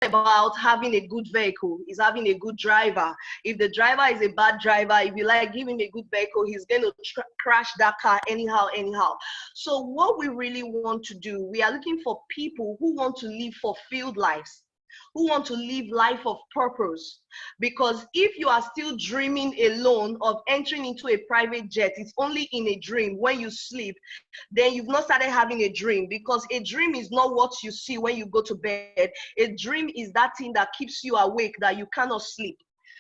about having a good vehicle, it's having a good driver. If the driver is a bad driver, if you like, give him a good vehicle, he's going to crash that car anyhow. So what we really want to do, we are looking for people who want to live fulfilled lives, who want to live life of purpose. Because if you are still dreaming alone of entering into a private jet, it's only in a dream when you sleep, then you've not started having a dream. Because a dream is not what you see when you go to bed. A dream is that thing that keeps you awake, that you cannot sleep.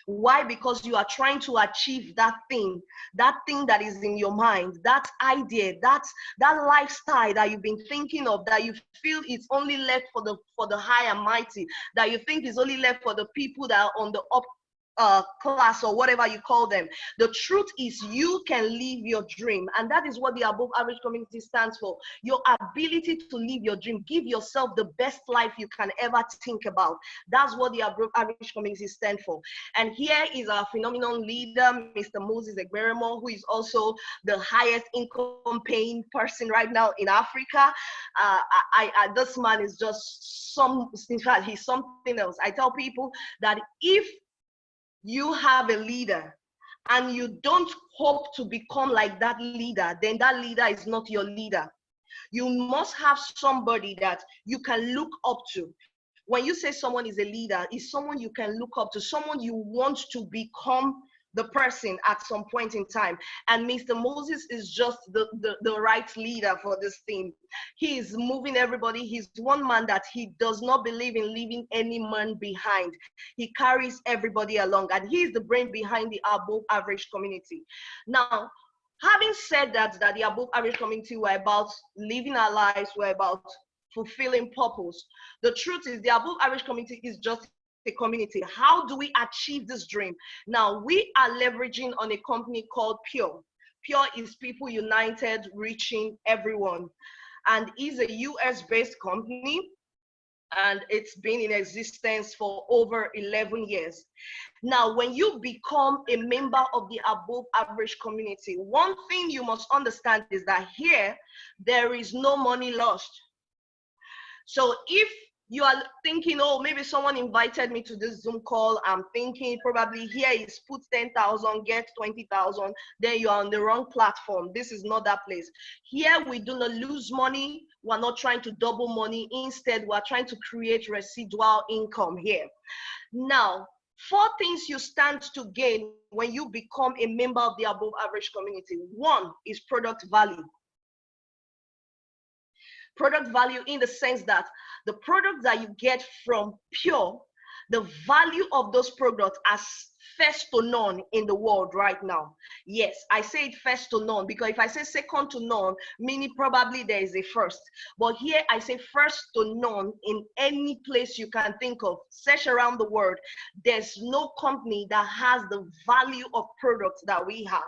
Why? Because you are trying to achieve that thing that is in your mind, that idea, that lifestyle that you've been thinking of, that you feel it's only left for the high and mighty, that you think is only left for the people that are on the up class or whatever you call them. The truth is, you can live your dream, and that is what the above average community stands for. Your ability to live your dream. Give yourself the best life you can ever think about. That's what the above average community stands for. And here is our phenomenal leader, Mr. Moses Egberemo, who is also the highest income paying person right now in Africa. This man is just in fact, he's something else. I tell people that if you have a leader and you don't hope to become like that leader, then that leader is not your leader. You must have somebody that you can look up to. When you say someone is a leader, it's someone you can look up to, someone you want to become the person at some point in time. And Mr. Moses is just the right leader for this team. He is moving everybody. He's one man that he does not believe in leaving any man behind. He carries everybody along, and he is the brain behind the above average community. Now, having said that the above average community, we're about living our lives, we're about fulfilling purpose. The truth is, the above average community is just a community. How do we achieve this dream? Now, we are leveraging on a company called Pure. Pure is People United, reaching everyone, and is a US-based company, and it's been in existence for over 11 years. Now, when you become a member of the above average community, one thing you must understand is that here, there is no money lost. So if you are thinking, oh, maybe someone invited me to this Zoom call, I'm thinking probably here is put 10,000, get 20,000, then you are on the wrong platform. This is not that place. Here, we do not lose money. We're not trying to double money. Instead, we're trying to create residual income here. Now, 4 things you stand to gain when you become a member of the above average community. 1 is product value. Product value in the sense that the product that you get from Pure, the value of those products are first to none in the world right now. Yes, I say it first to none because if I say second to none, meaning probably there is a first. But here I say first to none in any place you can think of. Search around the world. There's no company that has the value of products that we have.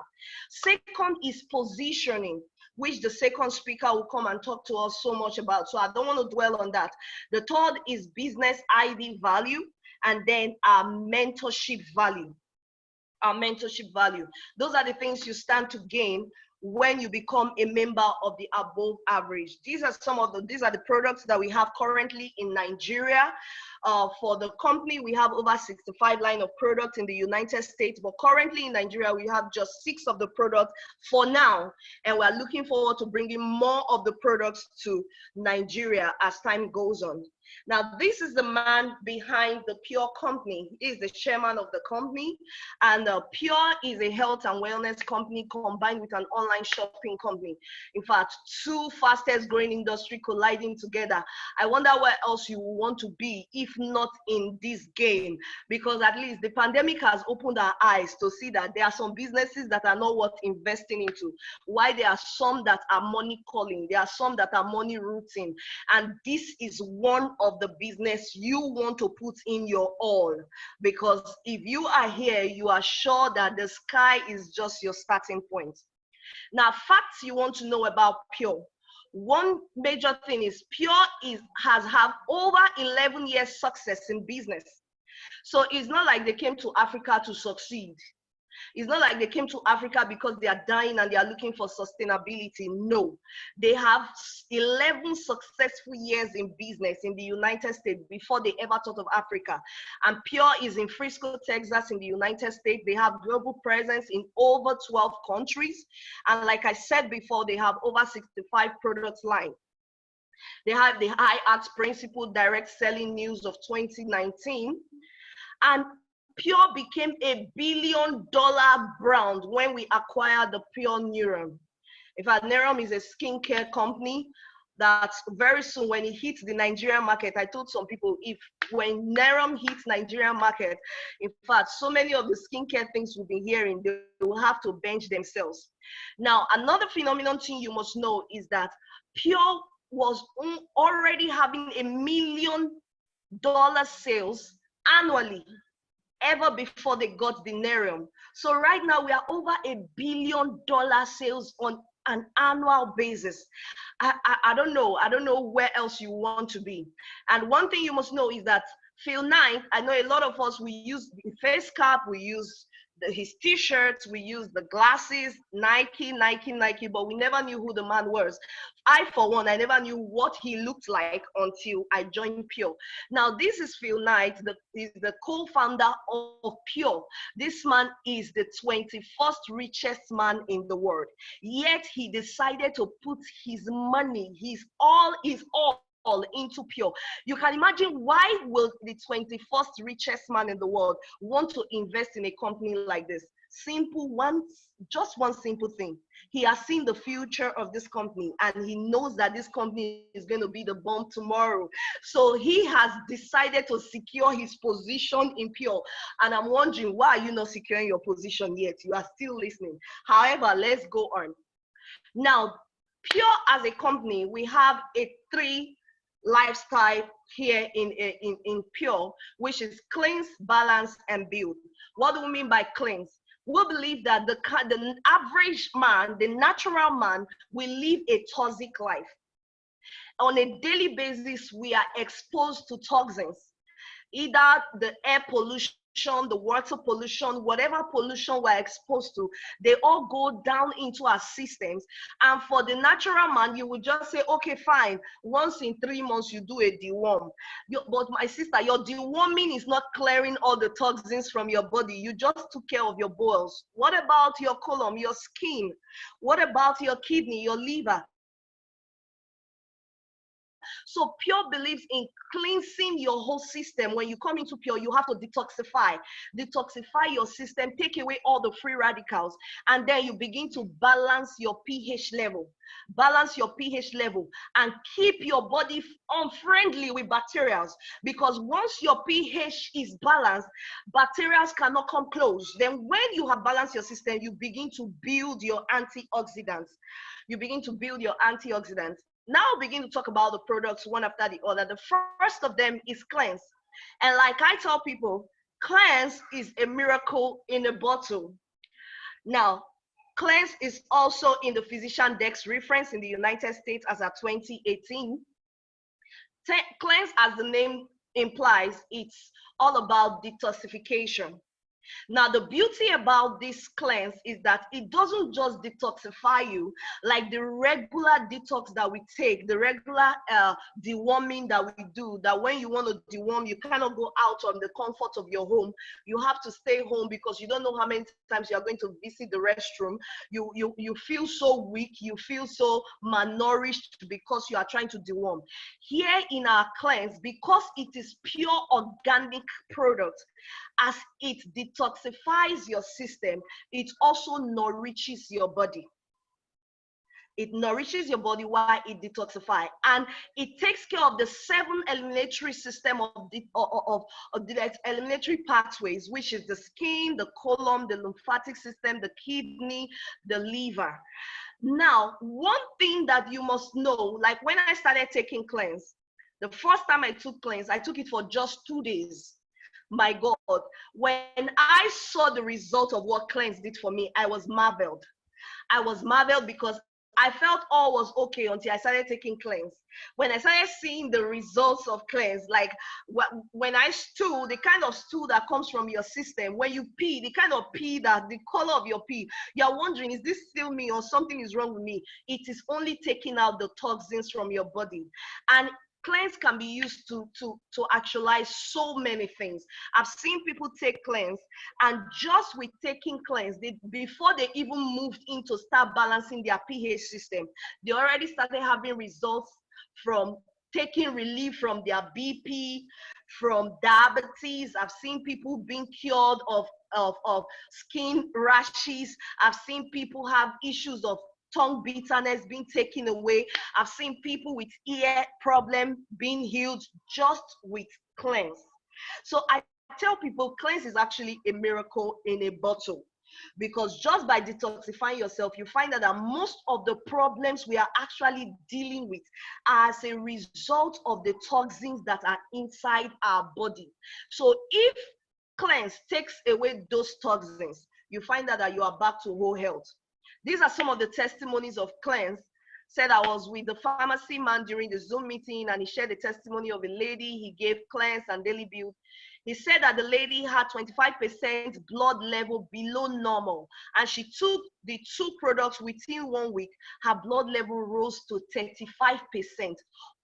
Second is positioning, which the second speaker will come and talk to us so much about. So I don't want to dwell on that. The third is business ID value, and then our mentorship value. Our mentorship value. Those are the things you stand to gain when you become a member of the above average. These are the products that we have currently in Nigeria. For the company, we have over 65 line of products in the United States, but currently in Nigeria, we have just 6 of the products for now, and we're looking forward to bringing more of the products to Nigeria as time goes on. Now, this is the man behind the Pure company. He is the chairman of the company, and Pure is a health and wellness company combined with an online shopping company. In fact, 2 fastest growing industry colliding together. I wonder where else you want to be if not in this game, because at least the pandemic has opened our eyes to see that there are some businesses that are not worth investing into, while there are some that are money calling, there are some that are money rooting, and this is one of the business you want to put in your all, because if you are here, you are sure that the sky is just your starting point. Now, facts you want to know about Pure. One major thing is Pure has had over 11 years success in business. So it's not like they came to Africa to succeed. It's not like they came to Africa because they are dying and they are looking for sustainability. No, they have 11 successful years in business in the United States before they ever thought of Africa. And Pure is in Frisco, Texas in the United States. They have global presence in over 12 countries. And like I said before, they have over 65 product lines. They have the High Arts Principle Direct Selling News of 2019. And Pure became a billion-dollar brand when we acquired the Pure Neuron. In fact, Neuron is a skincare company that very soon, when it hits the Nigerian market, I told some people, if when Neuron hits Nigerian market, in fact, so many of the skincare things we've been hearing, they will have to bench themselves. Now, another phenomenon thing you must know is that Pure was already having $1 million sales annually, ever before they got the Nerium. So right now we are over $1 billion sales on an annual basis. I don't know where else you want to be. And one thing you must know is that Phil Knight, I know a lot of us, we use the face cap, we use his t-shirts, we use the glasses, Nike, but we never knew who the man was. I, for one, I never knew what he looked like until I joined Pure. Now, this is Phil Knight, he's the co-founder of Pure. This man is the 21st richest man in the world. Yet he decided to put his money, his all into Pure. You can imagine, why will the 21st richest man in the world want to invest in a company like this? Simple one, just one simple thing. He has seen the future of this company and he knows that this company is going to be the bomb tomorrow. So he has decided to secure his position in Pure. And I'm wondering, why are you not securing your position yet? You are still listening. However, let's go on. Now, Pure as a company, we have a 3 lifestyle here in Pure, which is cleanse, balance, and build. What do we mean by cleanse? We believe that the average man, the natural man, will live a toxic life. On a daily basis, we are exposed to toxins, either the air pollution, the water pollution, whatever pollution we're exposed to, they all go down into our systems. And for the natural man, you would just say, okay, fine, once in 3 months you do a deworm. But my sister, your deworming is not clearing all the toxins from your body. You just took care of your bowels. What about your colon, your skin? What about your kidney, your liver? So Pure believes in cleansing your whole system. When you come into Pure, you have to detoxify your system, take away all the free radicals, and then you begin to balance your pH level. Balance your pH level and keep your body unfriendly with bacteria, because once your pH is balanced, bacteria cannot come close. Then when you have balanced your system, you begin to build your antioxidants. Now begin to talk about the products one after the other. The first of them is cleanse. And like I tell people, cleanse is a miracle in a bottle. Now, cleanse is also in the Physician Dex reference in the United States as of 2018. Cleanse, as the name implies, it's all about detoxification. Now, the beauty about this cleanse is that it doesn't just detoxify you like the regular detox that we take, the regular deworming that we do, that when you want to deworm, you cannot go out on the comfort of your home. You have to stay home because you don't know how many times you are going to visit the restroom. You feel so weak, you feel so malnourished because you are trying to deworm. Here in our cleanse, because it is pure organic product, as it detoxifies your system, it also nourishes your body. It nourishes your body while it detoxifies, and it takes care of the 7 eliminatory system of the eliminatory pathways, which is the skin, the colon, the lymphatic system, the kidney, the liver. Now, one thing that you must know, like when I started taking cleanse, the first time I took cleanse, I took it for just 2 days. My God, when I saw the result of what cleanse did for me, I was marveled. I was marveled because I felt all was okay until I started taking cleanse. When I started seeing the results of cleanse, like when I stool, the kind of stool that comes from your system, when you pee, the kind of pee that the color of your pee, you're wondering, is this still me or something is wrong with me? It is only taking out the toxins from your body. And cleanse can be used to actualize so many things. I've seen people take cleanse, and just with taking cleanse, before they even moved into start balancing their pH system, they already started having results from taking relief from their BP, from diabetes. I've seen people being cured of skin rashes. I've seen people have issues of tongue bitterness being taken away. I've seen people with ear problem being healed just with cleanse. So I tell people cleanse is actually a miracle in a bottle, because just by detoxifying yourself, you find that most of the problems we are actually dealing with are as a result of the toxins that are inside our body. So if cleanse takes away those toxins, you find that you are back to whole health. These are some of the testimonies of cleanse. Said I was with the pharmacy man during the Zoom meeting, and he shared the testimony of a lady he gave cleanse and daily build. He said that the lady had 25% blood level below normal, and she took the 2 products within 1 week. Her blood level rose to 35%,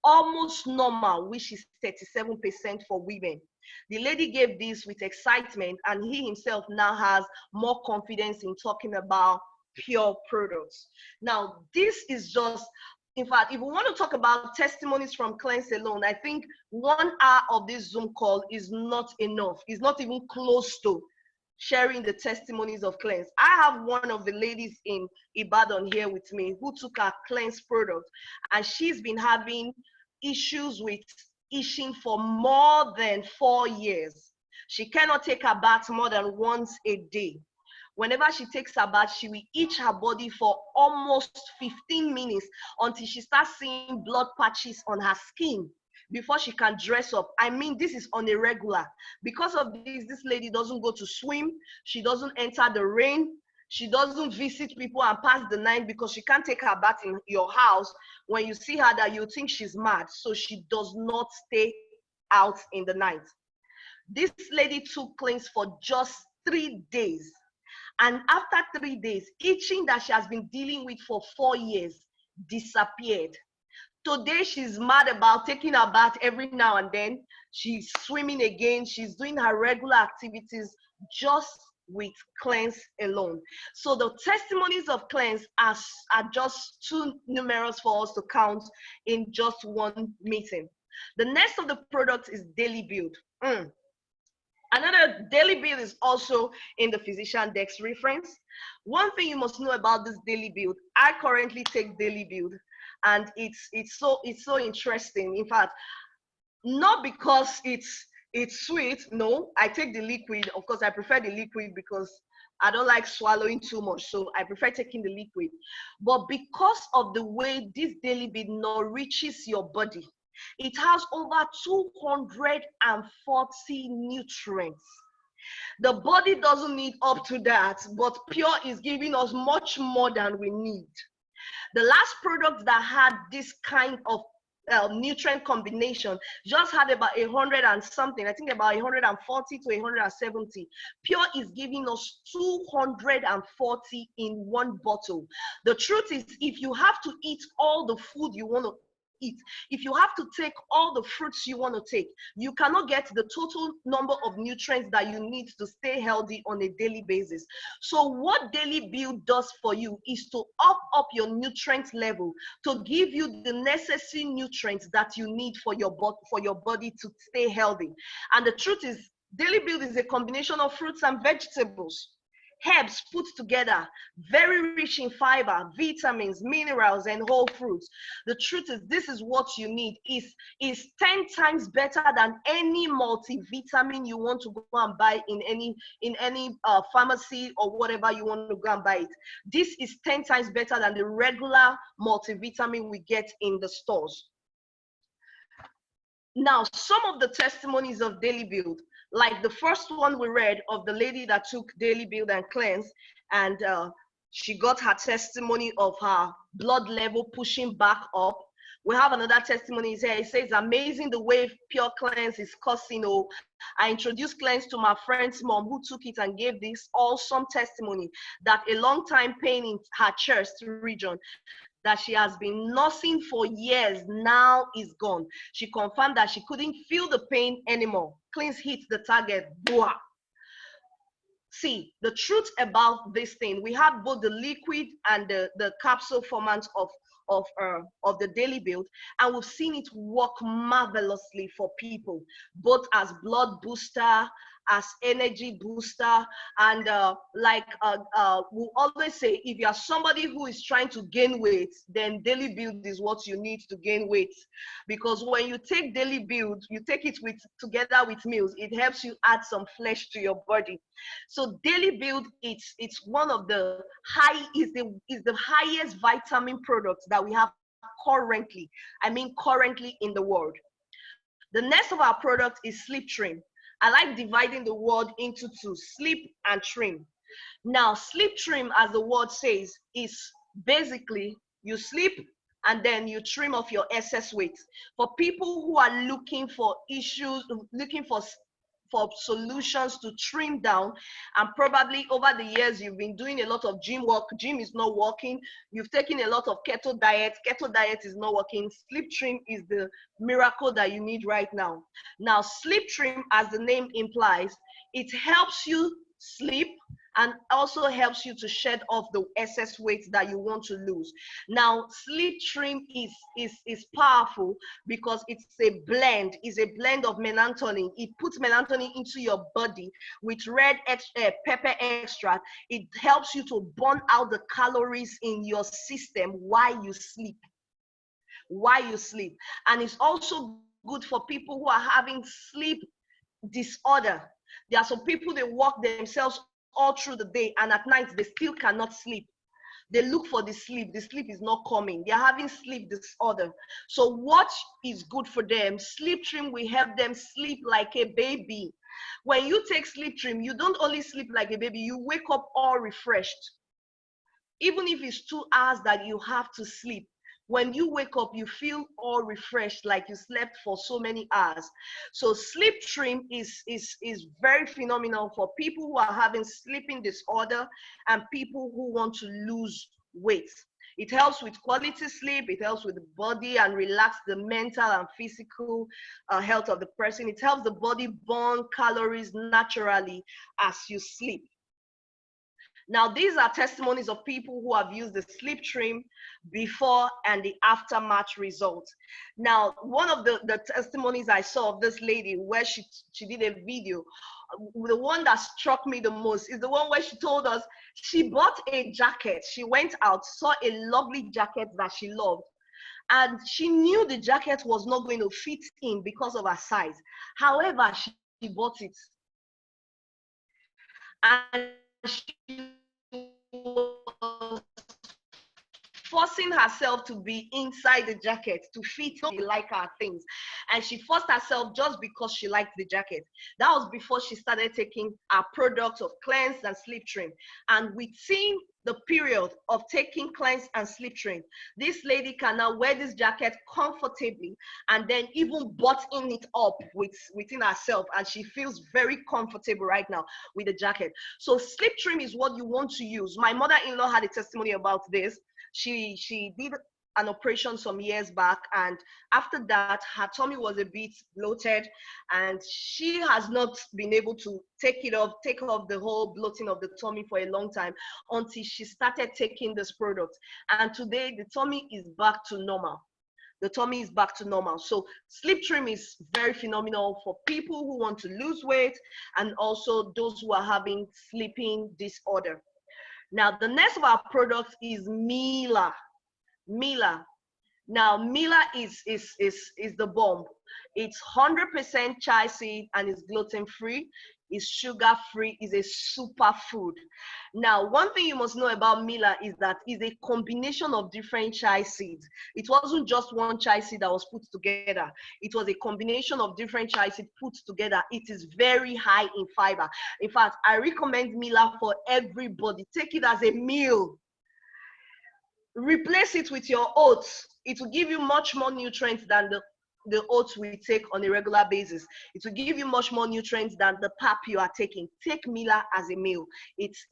almost normal, which is 37% for women. The lady gave this with excitement, and he himself now has more confidence in talking about pure products. Now, this is just, in fact, if we want to talk about testimonies from cleanse alone, I think 1 hour of this Zoom call is not enough. It's not even close to sharing the testimonies of cleanse. I have one of the ladies in Ibadan here with me who took our cleanse product, and she's been having issues with itching for more than 4 years. She cannot take a bath more than once a day. Whenever she takes a bath, she will itch her body for almost 15 minutes until she starts seeing blood patches on her skin before she can dress up. I mean, this is on a regular. Because of this lady doesn't go to swim. She doesn't enter the rain. She doesn't visit people and pass the night because she can't take her bath in your house. When you see her, that you think she's mad. So she does not stay out in the night. This lady took cleanse for just 3 days. And after 3 days, itching that she has been dealing with for 4 years disappeared. Today, she's mad about taking a bath every now and then. She's swimming again. She's doing her regular activities just with cleanse alone. So the testimonies of cleanse are just too numerous for us to count in just one meeting. The next of the product is Daily Build. Another Daily Build is also in the physician dex reference. One thing you must know about this Daily Build, I currently take Daily Build, and it's so interesting. In fact, not because it's sweet. No, I take the liquid. Of course, I prefer the liquid because I don't like swallowing too much, so I prefer taking the liquid. But because of the way this Daily Build nourishes your body, it has over 240 nutrients. The body doesn't need up to that, but Pure is giving us much more than we need. The last product that had this kind of nutrient combination just had about 100 and something, I think about 140 to 170. Pure is giving us 240 in one bottle. The truth is, if you have to eat all the food you want to eat, if you have to take all the fruits you want to take, you cannot get the total number of nutrients that you need to stay healthy on a daily basis. So what Daily Build does for you is to up your nutrient level, to give you the necessary nutrients that you need for your body to stay healthy. And the truth is, Daily Build is a combination of fruits and vegetables, herbs put together, very rich in fiber, vitamins, minerals, and whole fruits. The truth is, this is what you need. Is 10 times better than any multivitamin you want to go and buy in any pharmacy or whatever you want to go and buy it. This is 10 times better than the regular multivitamin we get in the stores. Now, some of the testimonies of Daily Build, like the first one we read of the lady that took Daily Build and cleanse, and She got her testimony of her blood level pushing back up. We have another testimony here. It says, amazing the way Pure Cleanse is causing. Oh, I introduced Cleanse to my friend's mom who took it and gave this awesome testimony that a long time pain in her chest region that she has been nursing for years now is gone. She confirmed that she couldn't feel the pain anymore. Cleanse hit the target. Blah. See, the truth about this thing, we have both the liquid and the capsule format of the daily build, and we've seen it work marvelously for people, both as blood booster, as energy booster, and we always say, if you are somebody who is trying to gain weight, then daily build is what you need to gain weight, because when you take daily build, you take it together with meals, it helps you add some flesh to your body. So daily build, it's one of the the highest vitamin products that we have currently. I mean currently in the world. The next of our product is sleep trim. I like dividing the word into two, sleep and trim. Now, sleep trim, as the word says, is basically you sleep and then you trim off your excess weight. For people who are looking for issues, looking for solutions to trim down, and probably over the years you've been doing a lot of gym work, gym is not working, you've taken a lot of keto diet is not working, sleep trim is the miracle that you need right now. Now, sleep trim, as the name implies, it helps you sleep and also helps you to shed off the excess weight that you want to lose. Now, sleep trim is powerful because it's a blend of melatonin. It puts melatonin into your body with red pepper extract. It helps you to burn out the calories in your system while you sleep. And it's also good for people who are having sleep disorder. There are some people, they work themselves all through the day, and at night they still cannot sleep. They look for the sleep is not coming. They're having sleep disorder. So what is good for them? Sleep trim will help them sleep like a baby. When you take sleep trim, you don't only sleep like a baby, you wake up all refreshed. Even if it's 2 hours that you have to sleep, when you wake up, you feel all refreshed, like you slept for so many hours. So sleep trim is very phenomenal for people who are having sleeping disorder and people who want to lose weight. It helps with quality sleep, it helps with the body and relax the mental and physical health of the person. It helps the body burn calories naturally as you sleep. Now, these are testimonies of people who have used the sleep trim before and the aftermath results. Now, one of the testimonies I saw of this lady where she did a video, the one that struck me the most is the one where she told us she bought a jacket. She went out, saw a lovely jacket that she loved, and she knew the jacket was not going to fit in because of her size. However, she bought it. And she was forcing herself to be inside the jacket to fit like her things, and she forced herself just because she liked the jacket. That was before she started taking our products of Cleanse and sleep trim. And within the period of taking Cleanse and sleep trim, this lady can now wear this jacket comfortably and then even button it up within herself, and she feels very comfortable right now with the jacket. So sleep trim is what you want to use. My mother-in-law had a testimony about this. She did an operation some years back, and after that her tummy was a bit bloated, and she has not been able to take off the whole bloating of the tummy for a long time until she started taking this product. And today the tummy is back to normal. So sleep trim is very phenomenal for people who want to lose weight and also those who are having sleeping disorder. Now, the next of our products is Mila. Now, Mila is the bomb. It's 100% chai seed and it's gluten free. It's sugar free. It's a super food. Now, one thing you must know about Mila is that it's a combination of different chai seeds. It wasn't just one chai seed that was put together. It was a combination of different chai seeds put together. It is very high in fiber. In fact, I recommend Mila for everybody. Take it as a meal. Replace it with your oats. It will give you much more nutrients than the oats we take on a regular basis. It will give you much more nutrients than the pap you are taking. Take Mila as a meal. It's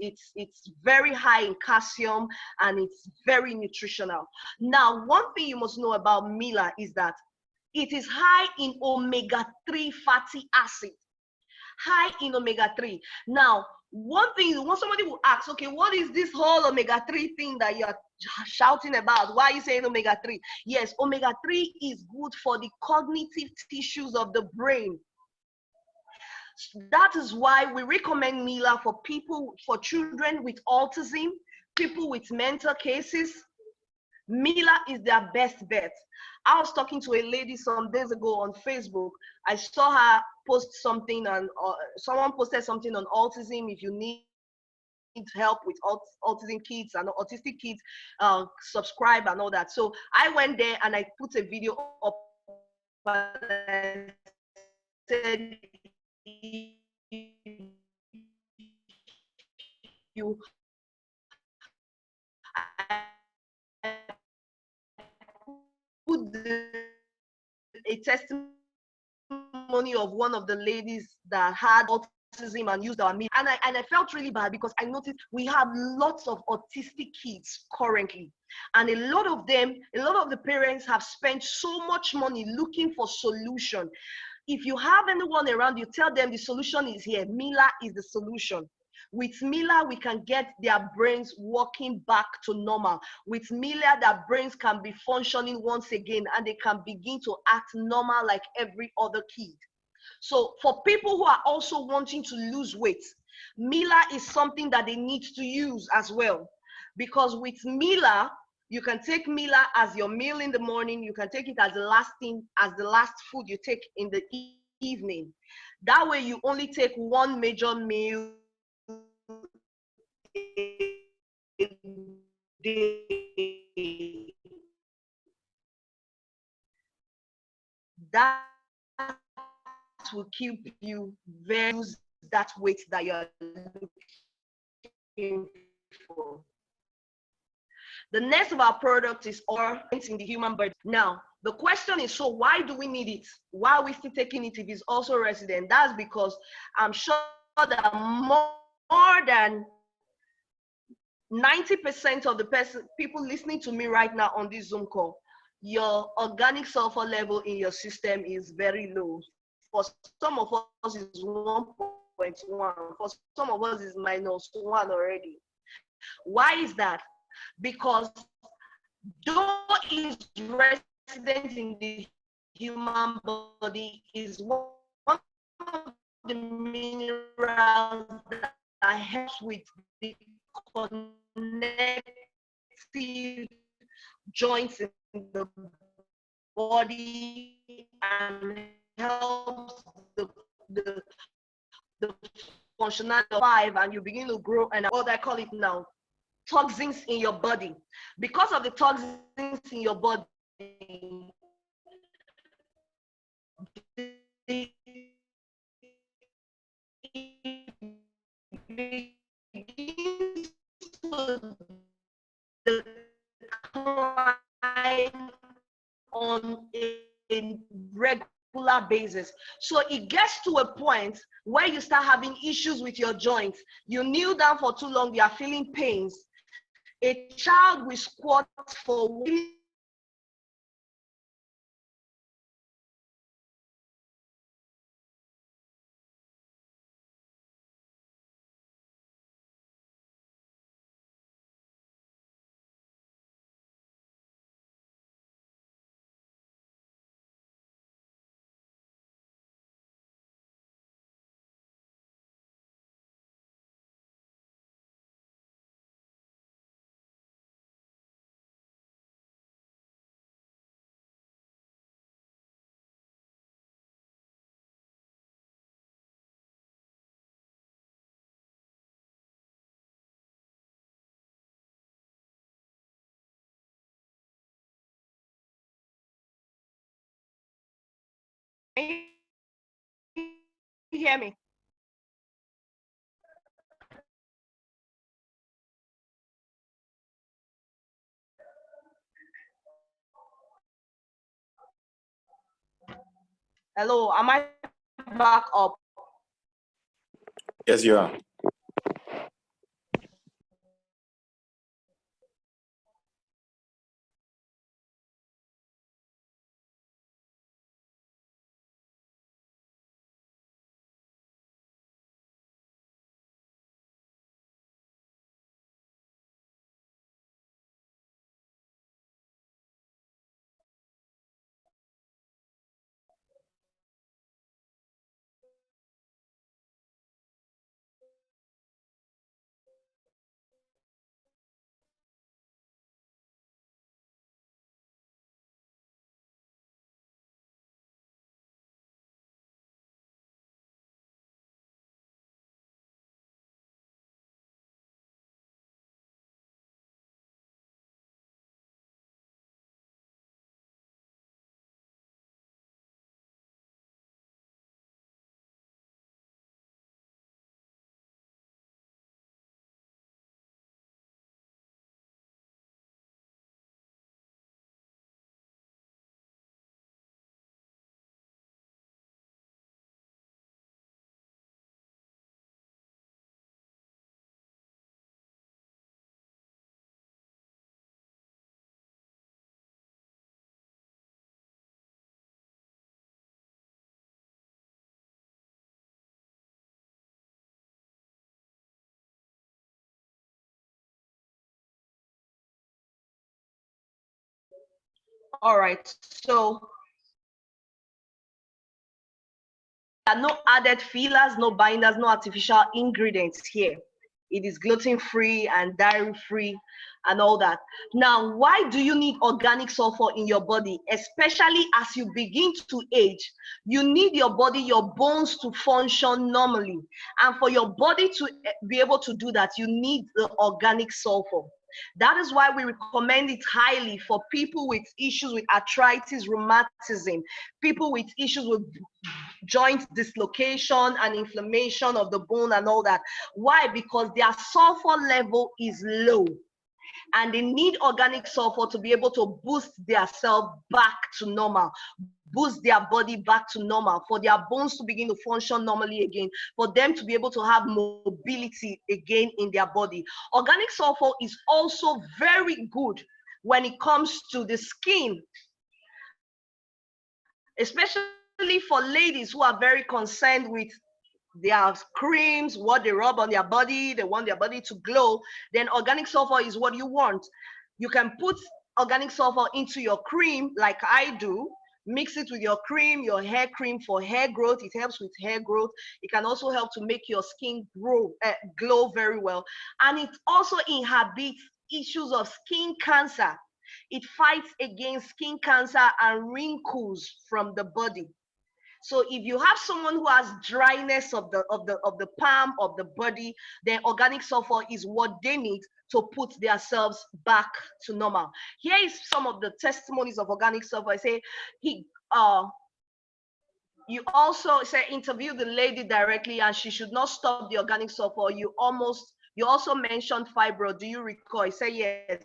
very high in calcium and it's very nutritional. Now, one thing you must know about Mila is that it is high in omega-3 fatty acid. High in omega-3. Now, one thing, somebody will ask, okay, what is this whole omega-3 thing that you're shouting about? Why are you saying omega-3? Yes, omega-3 is good for the cognitive tissues of the brain. That is why we recommend Mila for people, for children with autism, people with mental cases. Mila is their best bet. I was talking to a lady some days ago on Facebook. I saw her post something, and someone posted something on autism. If you need help with autism kids and autistic kids, subscribe and all that. So I went there and I put a video up. And I said, you put a testimony of one of the ladies that had autism and used our media, and I felt really bad because I noticed we have lots of autistic kids currently, and a lot of the parents have spent so much money looking for solution. If you have anyone around you, tell them the solution is here. Mila is the solution. With Mila, we can get their brains working back to normal. With Mila, their brains can be functioning once again and they can begin to act normal like every other kid. So for people who are also wanting to lose weight, Mila is something that they need to use as well. Because with Mila, you can take Mila as your meal in the morning. You can take it as the last thing, as the last food you take in the evening. That way you only take one major meal a day. That will keep you very lose that weight that you're looking for. The next of our product is oil in the human body. Now, the question is, so why do we need it? Why are we still taking it if it's also resident? That's because I'm sure that more than 90% of the people listening to me right now on this Zoom call, your organic sulfur level in your system is very low. For some of us, it's 1.1. For some of us, it's -1 already. Why is that? Because though it's resident in the human body, is one of the minerals that helps with the connective joints in the body and helps the functionality of life, and you begin to grow, and what I call it now, toxins in your body. Because of the toxins in your body, it begins to decline on a regular basis. So it gets to a point where you start having issues with your joints. You kneel down for too long, you are feeling pains. A child will squat for you hear me? Hello, am I back up? Yes, you are. All right, so no added fillers, no binders, no artificial ingredients here. It is gluten-free and dairy-free and all that. Now, why do you need organic sulfur in your body? Especially as you begin to age, you need your body, your bones to function normally. And for your body to be able to do that, you need the organic sulfur. That is why we recommend it highly for people with issues with arthritis, rheumatism, people with issues with joint dislocation and inflammation of the bone and all that. Why? Because their sulfur level is low and they need organic sulfur to be able to boost their self back to normal, boost their body back to normal, for their bones to begin to function normally again, for them to be able to have mobility again in their body. Organic sulfur is also very good when it comes to the skin, especially for ladies who are very concerned with their creams, what they rub on their body, they want their body to glow, then organic sulfur is what you want. You can put organic sulfur into your cream like I do, mix it with your cream, your hair cream for hair growth. It helps with hair growth. It can also help to make your skin glow very well. And it also inhibits issues of skin cancer. It fights against skin cancer and wrinkles from the body. So if you have someone who has dryness of the palm of the body, then organic sulfur is what they need to put themselves back to normal. Here is some of the testimonies of organic sulfur. I say you also say interview the lady directly and she should not stop the organic sulfur. You also mentioned fibro. Do you recall? I say yes.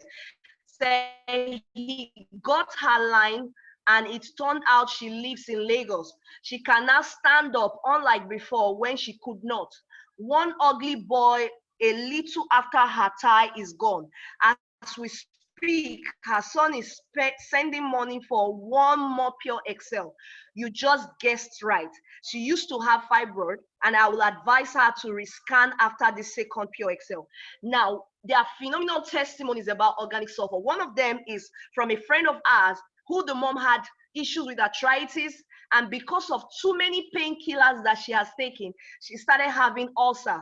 Say he got her line and it turned out she lives in Lagos. She can now stand up, unlike before when she could not. One ugly boy, a little after her tie is gone. As we speak, her son is sending money for one more Pure Excel. You just guessed right. She used to have fibroid, and I will advise her to rescan after the second Pure Excel. Now, there are phenomenal testimonies about organic sulfur. One of them is from a friend of ours who the mom had issues with arthritis, and because of too many painkillers that she has taken, she started having ulcer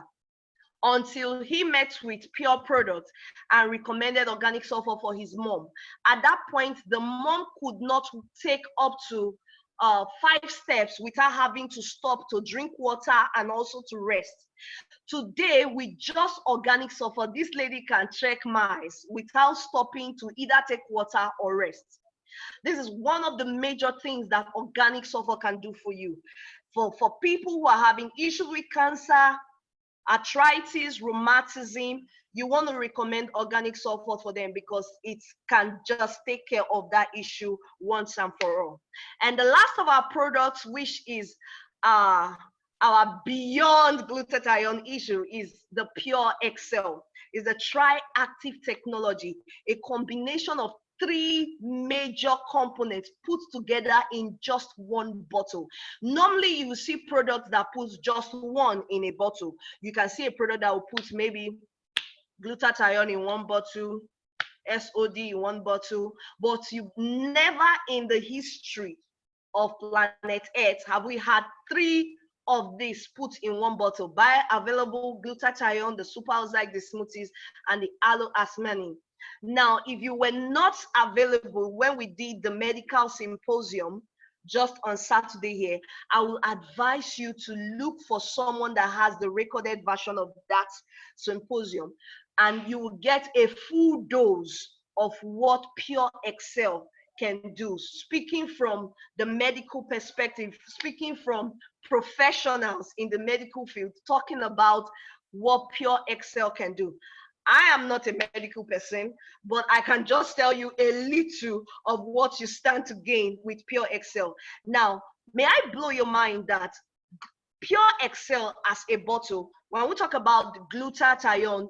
until he met with Pure Products and recommended organic sulfur for his mom. At that point, the mom could not take up to 5 steps without having to stop to drink water and also to rest. Today, with just organic sulfur, this lady can trek miles without stopping to either take water or rest. This is one of the major things that organic sulfur can do for you. For people who are having issues with cancer, arthritis, rheumatism, you want to recommend organic sulfur for them because it can just take care of that issue once and for all. And the last of our products, which is our beyond glutathione issue, is the Pure Excel. It's a tri-active technology, a combination of three major components put together in just one bottle. Normally, you will see products that put just one in a bottle. You can see a product that will put maybe glutathione in one bottle, SOD in one bottle, but you never in the history of planet Earth have we had three of these put in one bottle: bioavailable glutathione, the super Osaze, the smoothies, and the aloe asmani. Now, if you were not available when we did the medical symposium just on Saturday here, I will advise you to look for someone that has the recorded version of that symposium, and you will get a full dose of what Pure Excel can do. Speaking from the medical perspective, speaking from professionals in the medical field, talking about what Pure Excel can do. I am not a medical person, but I can just tell you a little of what you stand to gain with Pure Excel. Now, may I blow your mind that Pure Excel as a bottle, when we talk about glutathione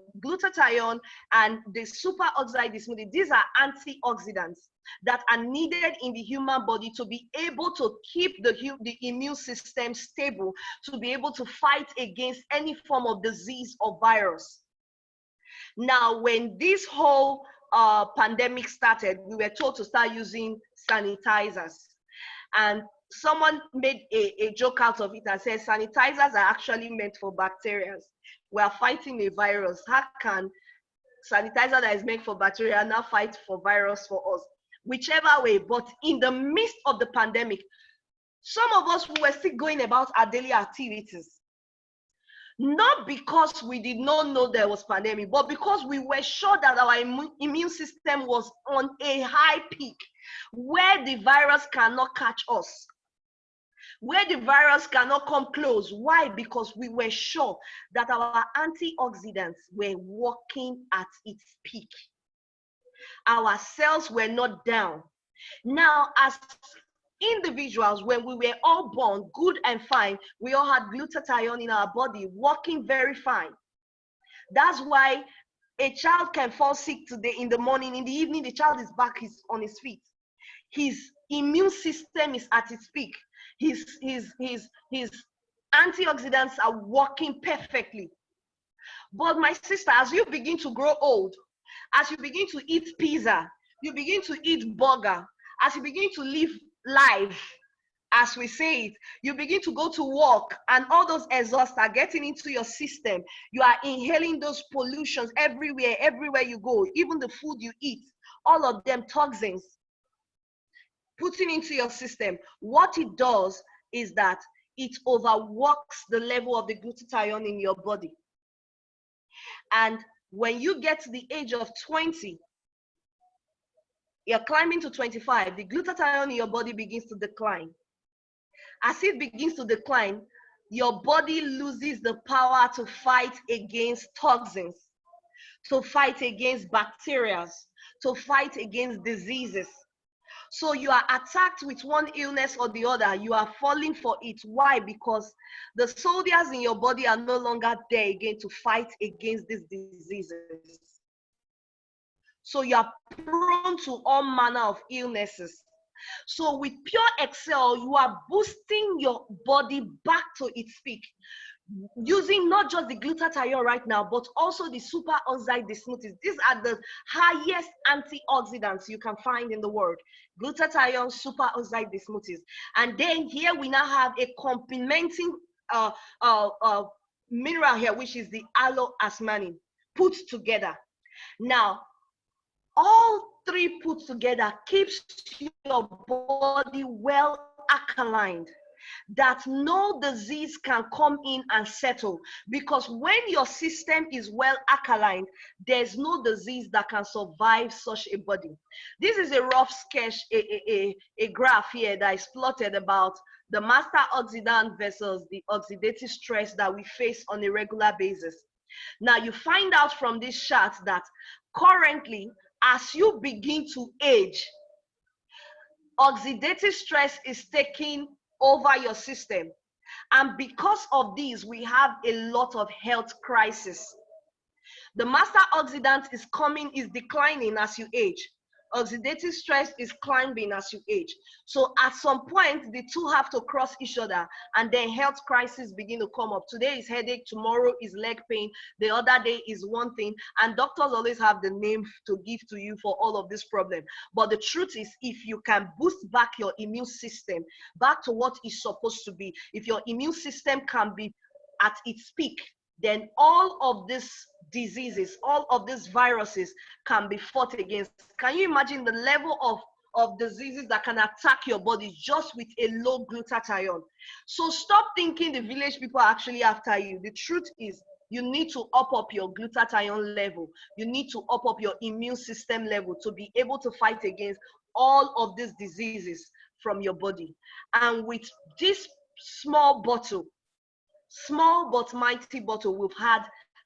and the super Osaze smoothie, these are antioxidants that are needed in the human body to be able to keep the immune system stable, to be able to fight against any form of disease or virus. Now, when this whole pandemic started, we were told to start using sanitizers. And someone made a joke out of it and said sanitizers are actually meant for bacteria. We are fighting a virus. How can sanitizer that is meant for bacteria now fight for virus for us? Whichever way, but in the midst of the pandemic, some of us were still going about our daily activities. Not because we did not know there was pandemic, but because we were sure that our immune system was on a high peak where the virus cannot catch us, where the virus cannot come close. Why? Because we were sure that our antioxidants were working at its peak. Our cells were not down. Now, as individuals, when we were all born good and fine, we all had glutathione in our body working very fine. That's why a child can fall sick today in the morning, in the evening the child is back on his feet. His immune system is at its peak. His antioxidants are working perfectly. But my sister, as you begin to grow old, as you begin to eat pizza, you begin to eat burger, as you begin to live life, as we say it, you begin to go to work and all those exhausts are getting into your system. You are inhaling those pollutions everywhere you go, even the food you eat, all of them toxins putting into your system. What it does is that it overworks the level of the glutathione in your body. And when you get to the age of 20, you're climbing to 25, the glutathione in your body begins to decline. As it begins to decline, your body loses the power to fight against toxins, to fight against bacteria, to fight against diseases. So you are attacked with one illness or the other, you are falling for it. Why? Because the soldiers in your body are no longer there again to fight against these diseases. So you are prone to all manner of illnesses. So with Pure Excel, you are boosting your body back to its peak, using not just the glutathione right now, but also the super Osaze smoothies. These are the highest antioxidants you can find in the world. Glutathione, super Osaze smoothies. And then here we now have a complementing mineral here, which is the aloe asmani, put together. Now, all three put together keeps your body well alkaline. that no disease can come in and settle. Because when your system is well alkaline, there's no disease that can survive such a body. This is a rough sketch, a graph here that is plotted about the master oxidant versus the oxidative stress that we face on a regular basis. Now, you find out from this chart that currently, as you begin to age, oxidative stress is taking over your system. And because of this, we have a lot of health crises. The master oxidant is declining as you age. Oxidative stress is climbing as you age. So at some point, the two have to cross each other, and then health crises begin to come up. Today is headache, tomorrow is leg pain, the other day is one thing, and doctors always have the name to give to you for all of this problem. But the truth is, if you can boost back your immune system back to what it's supposed to be, if your immune system can be at its peak, then all of these diseases, all of these viruses can be fought against. Can you imagine the level of diseases that can attack your body just with a low glutathione? So stop thinking the village people are actually after you. The truth is, you need to up your glutathione level. You need to up your immune system level to be able to fight against all of these diseases from your body. And with this small but mighty bottle, we've had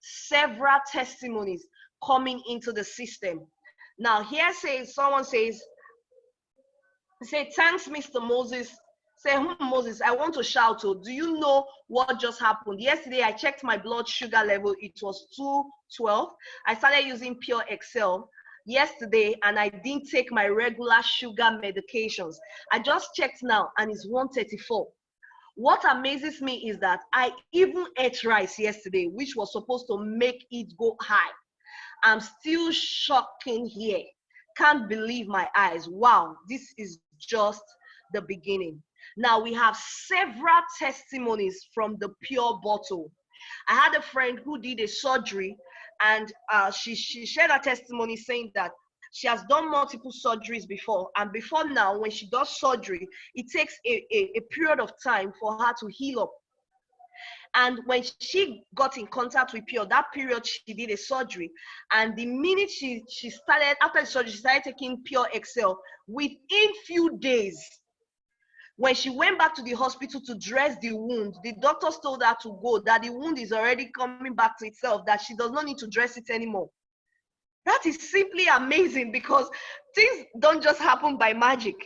several testimonies coming into the system. Now here someone says, thanks Mr. Moses. Say, Moses, I want to shout. Oh, do you know what just happened? Yesterday I checked my blood sugar level. It was 212. I started using Pure Excel yesterday, and I didn't take my regular sugar medications. I just checked now, and it's 134. What amazes me is that I even ate rice yesterday, which was supposed to make it go high. I'm still shocking here. Can't believe my eyes. Wow, this is just the beginning. Now we have several testimonies from the pure bottle. I had a friend who did a surgery, and she shared a testimony saying that she has done multiple surgeries before, and before now, when she does surgery, it takes a period of time for her to heal up. And when she got in contact with Pure, that period she did a surgery, and the minute she started, after the surgery, she started taking Pure Excel. Within few days, when she went back to the hospital to dress the wound, the doctors told her to go, that the wound is already coming back to itself, that she does not need to dress it anymore. That is simply amazing, because things don't just happen by magic.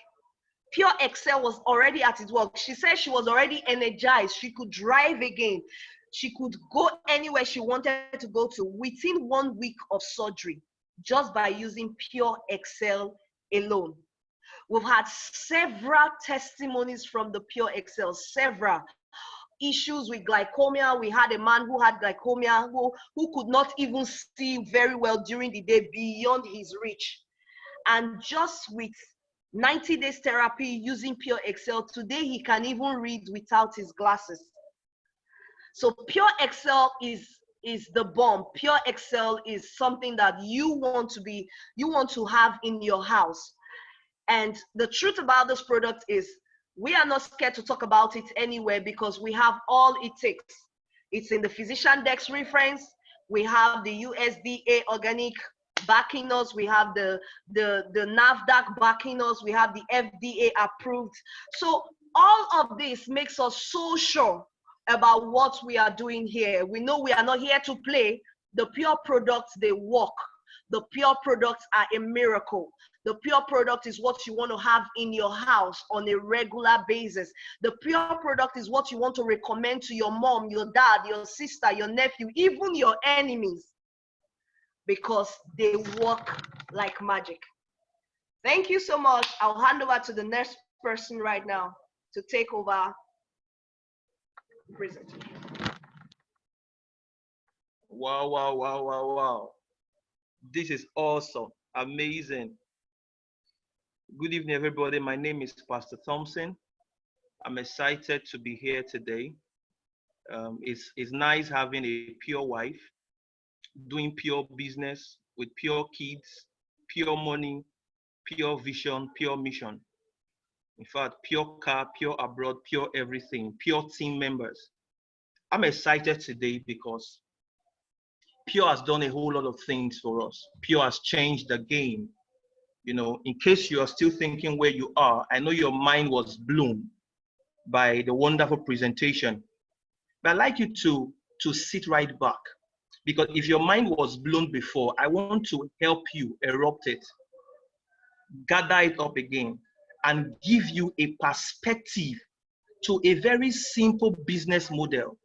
Pure Excel was already at its work. She said she was already energized. She could drive again. She could go anywhere she wanted to go to within 1 week of surgery, just by using Pure Excel alone. We've had several testimonies from the Pure Excel, several issues with glaucoma. We had a man who had glaucoma who could not even see very well during the day, beyond his reach. And just with 90 days therapy using Pure Excel, today he can even read without his glasses. So Pure Excel is the bomb. Pure Excel is something that you want to have in your house. And the truth about this product is, we are not scared to talk about it anywhere, because we have all it takes. It's in the physician dex reference. We have the USDA organic backing us. We have the NAFDAC backing us. We have the FDA approved. So all of this makes us so sure about what we are doing here. We know we are not here to play. The Pure products, they work. The Pure products are a miracle. The Pure product is what you want to have in your house on a regular basis. The Pure product is what you want to recommend to your mom, your dad, your sister, your nephew, even your enemies, because they work like magic. Thank you so much. I'll hand over to the next person right now to take over the presentation. Wow, wow, wow, wow, wow. This is awesome. Amazing. Good evening, everybody. My name is Pastor Thompson. I'm excited to be here today. It's nice having a pure wife, doing pure business with pure kids, pure money, pure vision, pure mission. In fact, pure car, pure abroad, pure everything, pure team members. I'm excited today because Pure has done a whole lot of things for us. Pure has changed the game. You know, in case you are still thinking where you are, I know your mind was blown by the wonderful presentation. But I'd like you to sit right back, because if your mind was blown before, I want to help you erupt it, gather it up again, and give you a perspective to a very simple business model.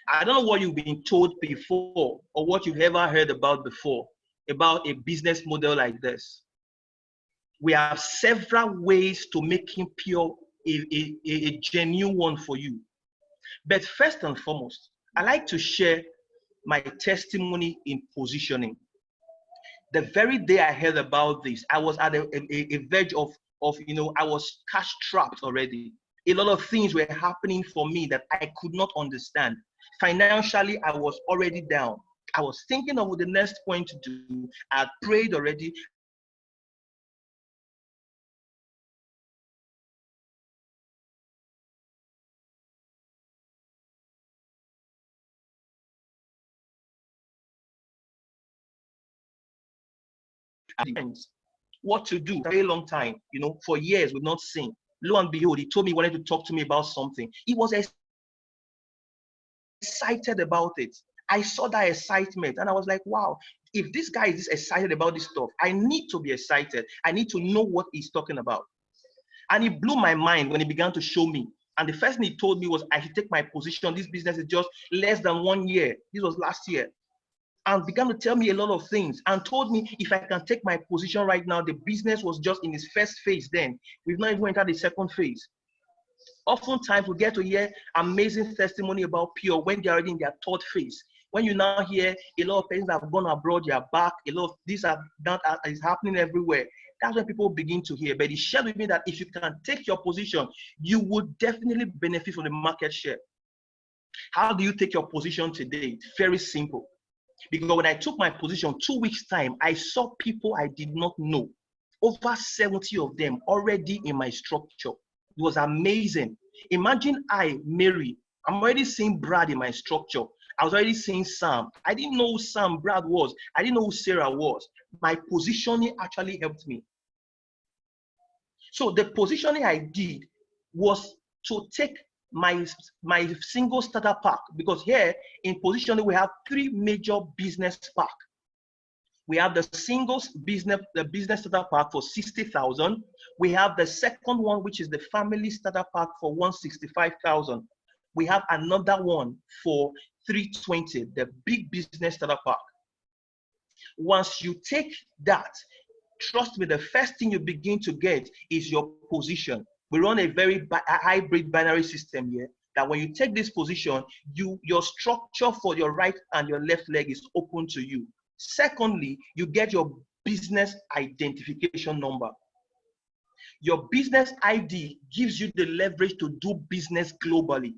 I don't know what you've been told before or what you've ever heard about before about a business model like this. We have several ways to making Pure a genuine one for you. But first and foremost, I like to share my testimony in positioning. The very day I heard about this, I was at a verge of, I was cash trapped already. A lot of things were happening for me that I could not understand. Financially, I was already down. I was thinking of the next point to do. I had prayed already. What to do? A very long time, for years we've not seen. Lo and behold, he told me he wanted to talk to me about something. He was excited about it. I saw that excitement and I was like, wow, if this guy is excited about this stuff, I need to be excited. I need to know what he's talking about. And it blew my mind when he began to show me. And the first thing he told me was I should take my position. This business is just less than 1 year. This was last year. And began to tell me a lot of things and told me if I can take my position right now. The business was just in its first phase then. We've not even entered the second phase. Oftentimes we get to hear amazing testimony about Pure when they're already in their third phase. When you now hear a lot of persons that have gone abroad, they are back, a lot of this is happening everywhere. That's when people begin to hear. But he shared with me that if you can take your position, you would definitely benefit from the market share. How do you take your position today? Very simple. Because when I took my position 2 weeks time, I saw people I did not know. Over 70 of them already in my structure. It was amazing. Imagine Mary, I'm already seeing Brad in my structure. I was already seeing Sam. I didn't know who Sam, Brad was. I didn't know who Sarah was. My positioning actually helped me. So the positioning I did was to take my single starter pack, because here in positioning we have 3 major business pack. We have the singles business, the business starter pack for 60,000. We have the second one, which is the family starter pack for 165,000. We have another one for 320, the big business starter pack. Once you take that, trust me, the first thing you begin to get is your position. We run a very hybrid binary system here, that when you take this position, your structure for your right and your left leg is open to you. Secondly, you get your business identification number. Your business ID gives you the leverage to do business globally.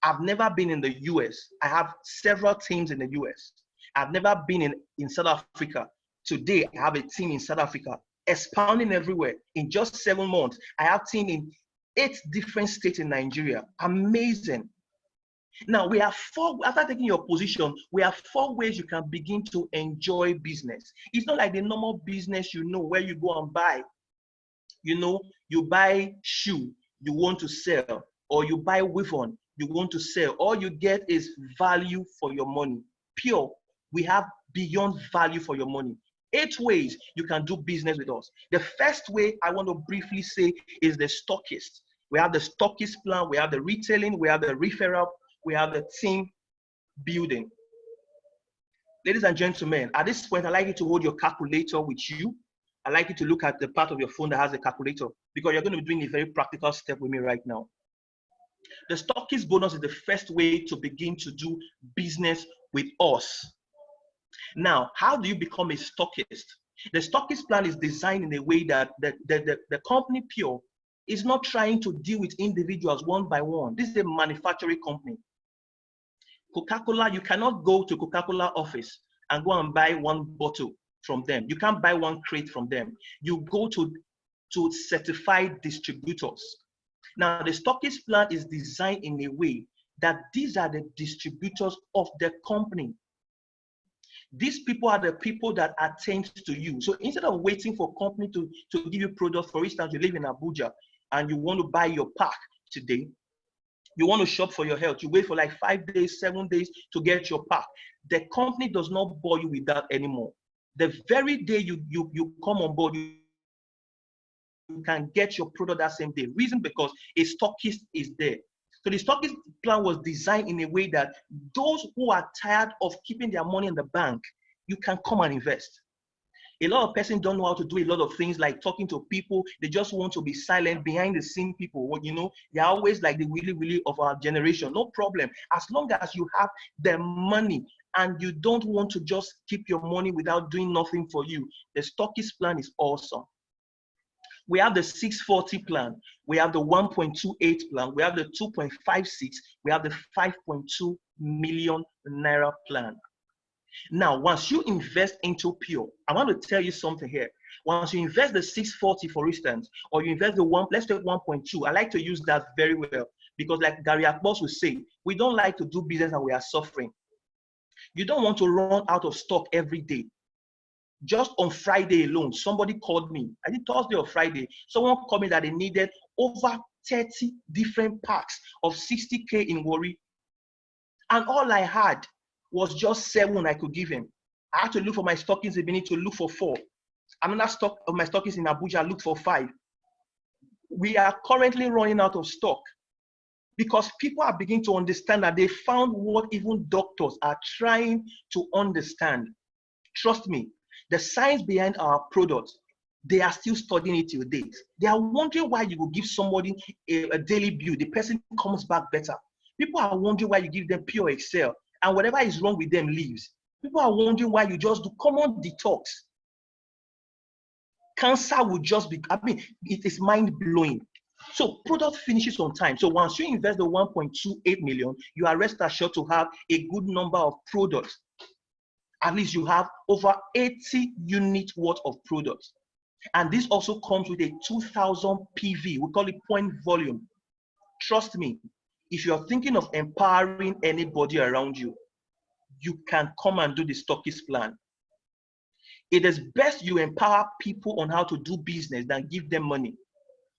I've never been in the US. I have several teams in the US. I've never been in South Africa. Today, I have a team in South Africa, expanding everywhere. In just 7 months, I have a team in 8 different states in Nigeria. Amazing. Now, we have 4, after taking your position, we have 4 ways you can begin to enjoy business. It's not like the normal business, where you go and buy. You buy shoe, you want to sell, or you buy weave-on, you want to sell. All you get is value for your money. Pure, we have beyond value for your money. 8 ways you can do business with us. The first way I want to briefly say is the stockist. We have the stockist plan, we have the retailing, we have the referral, we have the team building. Ladies and gentlemen, at this point, I'd like you to hold your calculator with you. I'd like you to look at the part of your phone that has a calculator, because you're going to be doing a very practical step with me right now. The stockist bonus is the first way to begin to do business with us. Now, how do you become a stockist? The stockist plan is designed in a way that the company Pure is not trying to deal with individuals one by one. This is a manufacturing company. Coca-Cola, you cannot go to Coca-Cola office and go and buy 1 bottle from them. You can't buy 1 crate from them. You go to to certified distributors. Now, the stockist plan is designed in a way that these are the distributors of the company. These people are the people that attend to you. So instead of waiting for company to give you products, for instance, you live in Abuja and you want to buy your pack today, you want to shop for your health, you wait for like 5 days, 7 days to get your pack. The company does not bore you with that anymore. The very day you come on board, you can get your product that same day. Reason because a stockist is there. So the stockist plan was designed in a way that those who are tired of keeping their money in the bank, you can come and invest. A lot of persons don't know how to do a lot of things like talking to people. They just want to be silent behind the scene people. You know, they're always like the willy of our generation. No problem. As long as you have the money and you don't want to just keep your money without doing nothing for you, the stockist plan is awesome. We have the 640 plan, we have the 1.28 plan, we have the 2.56, we have the 5.2 million naira plan. Now, once you invest into Pure, I want to tell you something here. Once you invest the 640, for instance, or you invest the let's take 1.2. I like to use that very well because, like Gary Akbos would say, we don't like to do business and we are suffering. You don't want to run out of stock every day. Just on Friday alone, somebody called me. I think Thursday or Friday. Someone called me that they needed over 30 different packs of 60K in Warri. And all I had was just 7 I could give him. I had to look for my stockings in Benin to look for 4. Another stock of my stockings in Abuja looked for 5. We are currently running out of stock because people are beginning to understand that they found what even doctors are trying to understand. Trust me, the science behind our products, they are still studying it till date. They are wondering why you will give somebody a daily bill, the person comes back better. People are wondering why you give them Pure Excel and whatever is wrong with them leaves. People are wondering why you just do common detox. Cancer will just be, it is mind-blowing. So product finishes on time. So once you invest the 1.28 million, you are rest assured to have a good number of products. At least you have over 80 units worth of products. And this also comes with a 2000 PV. We call it point volume. Trust me, if you're thinking of empowering anybody around you, you can come and do the stockist plan. It is best you empower people on how to do business than give them money.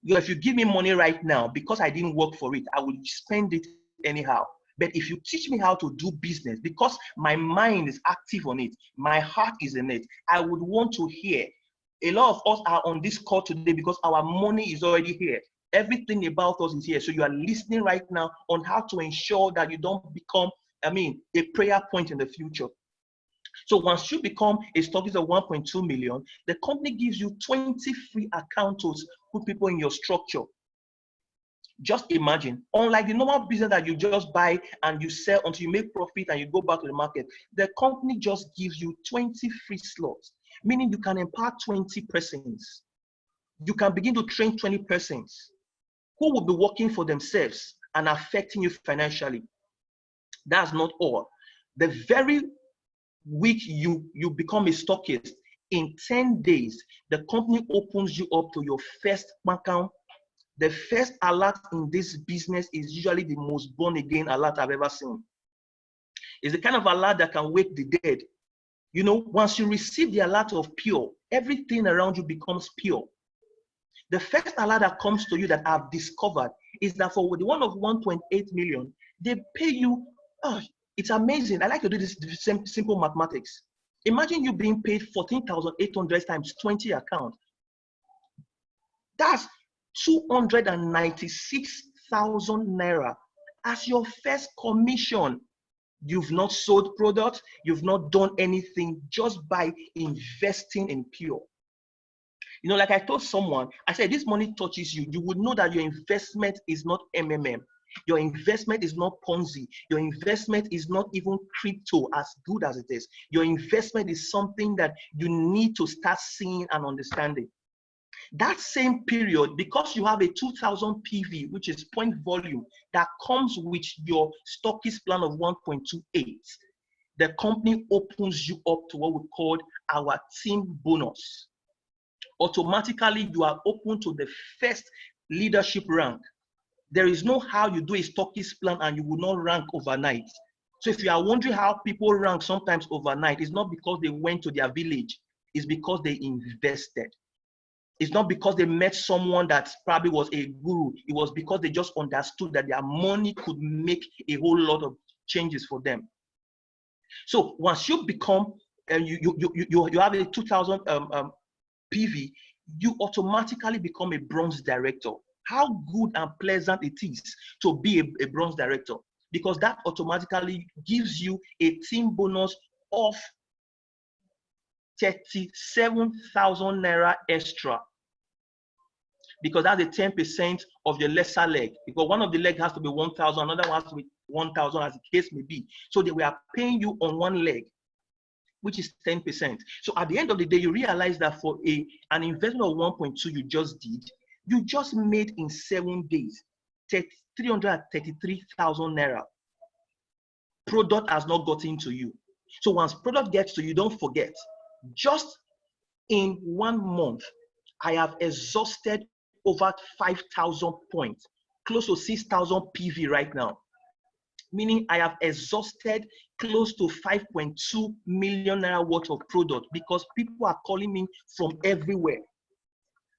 If you give me money right now, because I didn't work for it, I will spend it anyhow. But if you teach me how to do business, because my mind is active on it, my heart is in it, I would want to hear. A lot of us are on this call today because our money is already here. Everything about us is here. So you are listening right now on how to ensure that you don't become, a prayer point in the future. So once you become a stockist of 1.2 million, the company gives you 20 free accounts to put people in your structure. Just imagine, unlike the normal business that you just buy and you sell until you make profit and you go back to the market, the company just gives you 20 free slots, meaning you can empower 20 persons. You can begin to train 20 persons who will be working for themselves and affecting you financially. That's not all. The very week you become a stockist, in 10 days, the company opens you up to your first account. The first alert in this business is usually the most born again alert I've ever seen. It's the kind of alert that can wake the dead. You know, once you receive the alert of Pure, everything around you becomes pure. The first alert that comes to you that I've discovered is that for the one of 1.8 million, they pay you, it's amazing. I like to do this simple mathematics. Imagine you being paid 14,800 times 20 accounts. That's 296,000 naira as your first commission. You've not sold products, you've not done anything, just by investing in Pure. You know, like I told someone, I said, this money touches you, you would know that your investment is not MMM. Your investment is not Ponzi. Your investment is not even crypto, as good as it is. Your investment is something that you need to start seeing and understanding. That same period, because you have a 2000 PV, which is point volume, that comes with your stockist plan of 1.28, the company opens you up to what we call our team bonus. automatically you are open to the first leadership rank. There is no how you do a stockist plan and you will not rank overnight. So if you are wondering how people rank sometimes overnight, it's not because they went to their village, it's because they invested. It's not because they met someone that probably was a guru. It was because they just understood that their money could make a whole lot of changes for them. So once you become, you have a 2000 PV, you automatically become a bronze director. How good and pleasant it is to be a bronze director, because that automatically gives you a team bonus of 37,000 naira extra, because that's the 10% of your lesser leg. Because one of the leg has to be 1,000, another one has to be 1,000, as the case may be. So they were paying you on one leg, which is 10%. So at the end of the day, you realize that for an investment of 1.2 you just made in 7 days 333,000 naira. Product has not gotten to you. So once product gets to you, don't forget, just in 1 month, I have exhausted over 5,000 points, close to 6,000 PV right now. Meaning I have exhausted close to 5.2 million naira worth of product, because people are calling me from everywhere.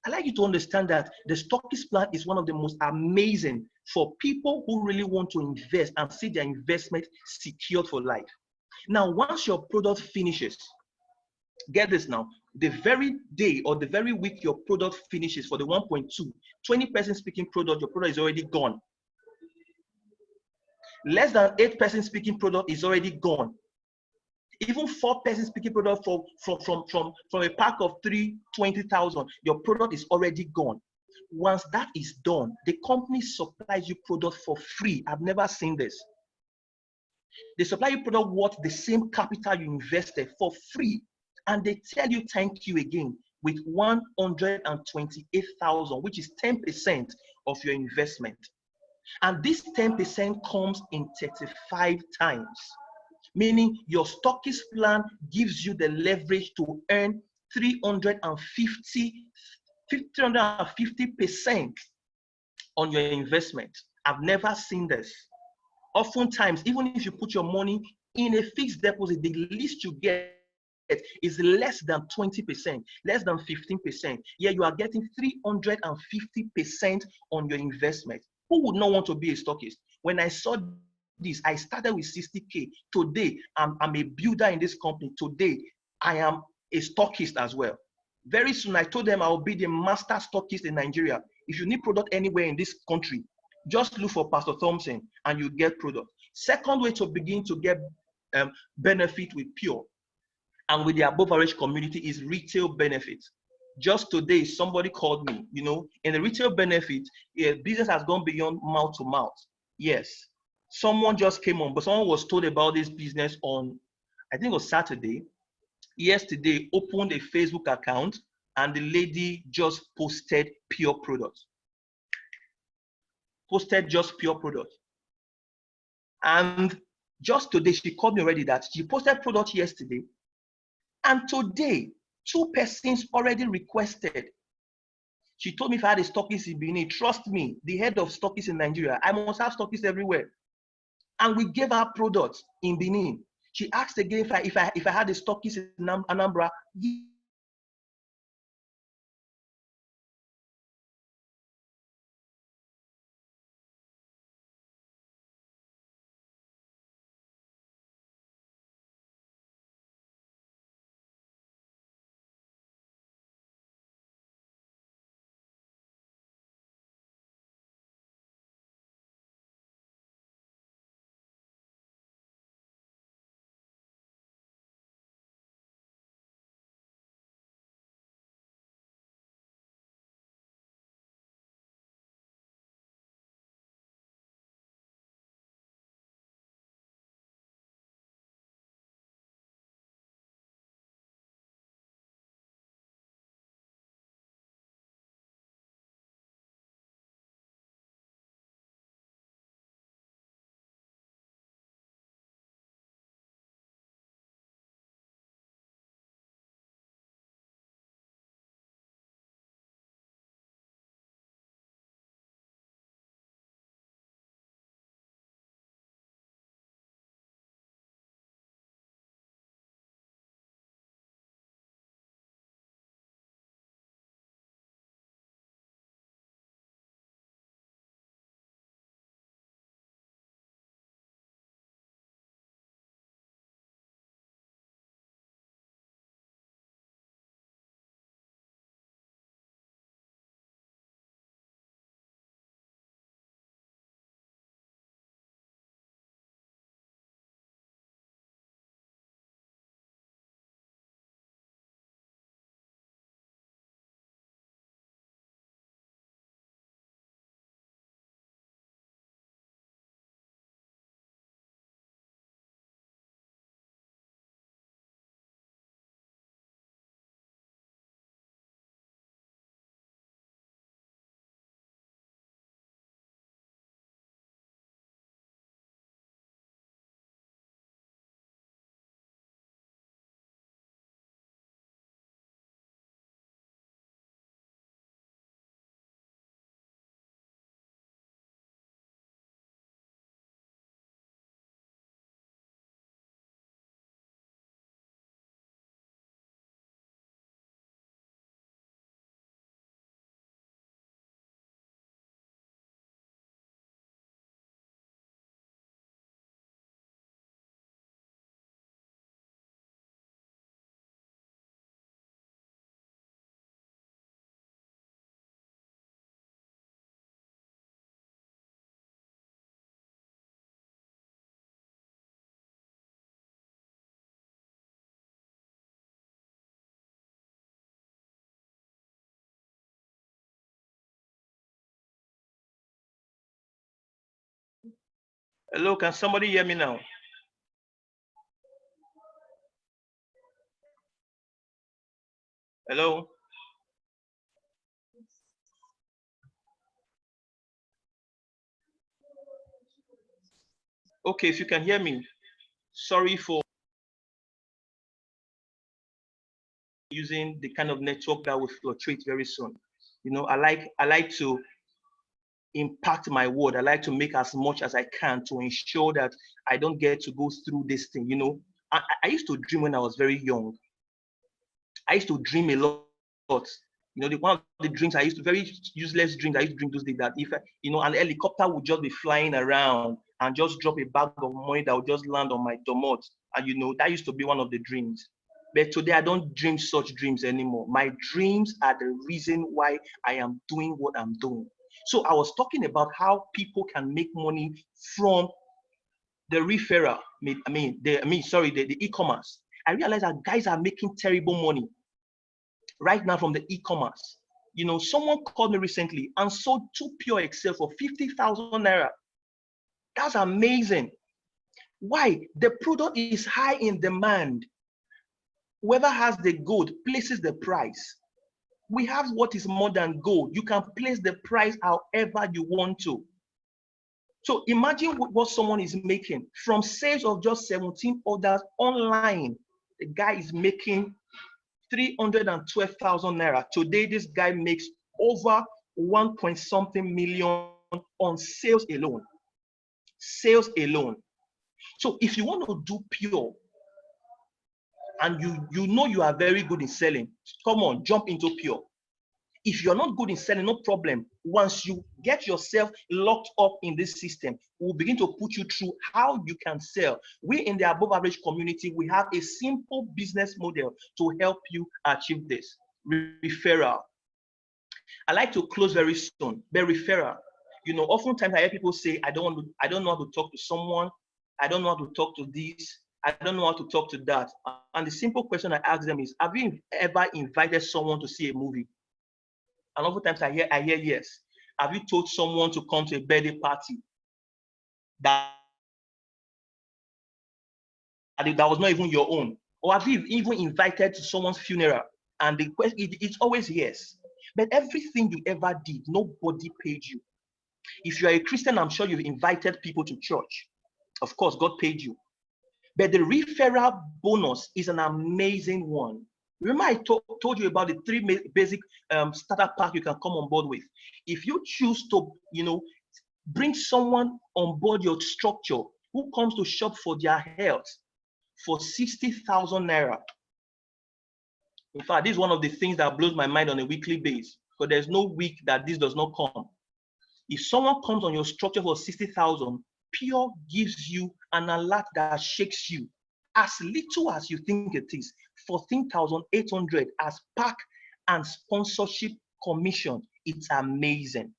I'd like you to understand that the stockist plan is one of the most amazing for people who really want to invest and see their investment secured for life. Now, once your product finishes, get this now, the very day or the very week your product finishes for the 1.2, 20-person speaking product, your product is already gone. Less than 8-person speaking product is already gone. Even 4-person speaking product from a pack of 320,000, your product is already gone. Once that is done, the company supplies you product for free. I've never seen this. They supply you product worth the same capital you invested for free, and they tell you thank you again with 128,000, which is 10% of your investment. And this 10% comes in 35 times, meaning your stockist plan gives you the leverage to earn 350% on your investment. I've never seen this. Oftentimes, even if you put your money in a fixed deposit, the least you get is less than 20%, less than 15%. Yeah, you are getting 350% on your investment. Who would not want to be a stockist? When I saw this, I started with 60K. Today, I'm a builder in this company. Today, I am a stockist as well. Very soon, I told them I will be the master stockist in Nigeria. If you need product anywhere in this country, just look for Pastor Thompson and you get product. Second way to begin to get benefit with Pure and with the above average community is retail benefits. Just today, somebody called me, in the retail benefit, business has gone beyond mouth to mouth. Yes, someone just came on, but someone was told about this business on, I think it was Saturday. Yesterday, opened a Facebook account and the lady just posted Pure products. Posted just Pure products. And just today, she called me already that she posted product yesterday. And today, 2 persons already requested. She told me if I had a stockist in Benin, trust me, the head of stockists in Nigeria, I must have stockists everywhere. And we gave her products in Benin. She asked again if I had a stockist in Anambra. Hello, can somebody hear me now? Hello? Okay, if you can hear me, sorry for using the kind of network that will fluctuate very soon. You know, I like to impact my word. I like to make as much as I can to ensure that I don't get to go through this thing. You know, I used to dream when I was very young. I used to dream a lot. You know, one of the dreams I used to, very useless dreams I used to dream those days, that if, you know, an helicopter would just be flying around and just drop a bag of money that would just land on my domot. And, you know, that used to be one of the dreams. But today I don't dream such dreams anymore. My dreams are the reason why I am doing what I'm doing. So I was talking about how people can make money from the referral. The e-commerce. I realized that guys are making terrible money right now from the e-commerce. You know, someone called me recently and sold 2 pure Excel for 50,000 naira. That's amazing. Why? The product is high in demand. Whoever has the gold places the price. We have what is more than gold. You can place the price however you want to. So imagine what someone is making from sales of just 17 orders online. The guy is making 312,000 naira. Today, this guy makes over 1 point something million on sales alone. Sales alone. So if you want to do pure and you know you are very good in selling, come on, jump into pure. If you're not good in selling, no problem. Once you get yourself locked up in this system, we'll begin to put you through how you can sell. We in the above average community, we have a simple business model to help you achieve this. Referral. I like to close very soon. The referral. You know, oftentimes I hear people say, I don't know how to talk to someone. I don't know how to talk to this. I don't know how to talk to that. And the simple question I ask them is, have you ever invited someone to see a movie? And oftentimes I hear yes. Have you told someone to come to a birthday party that was not even your own? Or have you even invited to someone's funeral? And the question, it's always yes. But everything you ever did, nobody paid you. If you are a Christian, I'm sure you've invited people to church. Of course, God paid you. But the referral bonus is an amazing one. Remember, I told you about the 3 basic starter pack you can come on board with. If you choose to, you know, bring someone on board your structure who comes to shop for their health for 60,000 naira. In fact, this is one of the things that blows my mind on a weekly basis, because there's no week that this does not come. If someone comes on your structure for 60,000, Pure gives you an alert that shakes you. As little as you think it is, 14,800 as pack and sponsorship commission. It's amazing.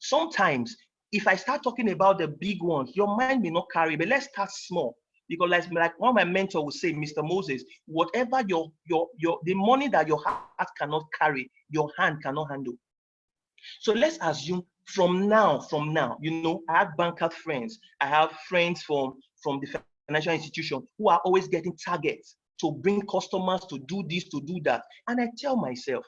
Sometimes, if I start talking about the big ones, your mind may not carry, but let's start small. Because like one of my mentors would say, Mr. Moses, whatever the money that your heart cannot carry, your hand cannot handle. So let's assume from now, you know, I have banker friends, I have friends from the financial institution who are always getting targets to bring customers to do this, to do that. And I tell myself,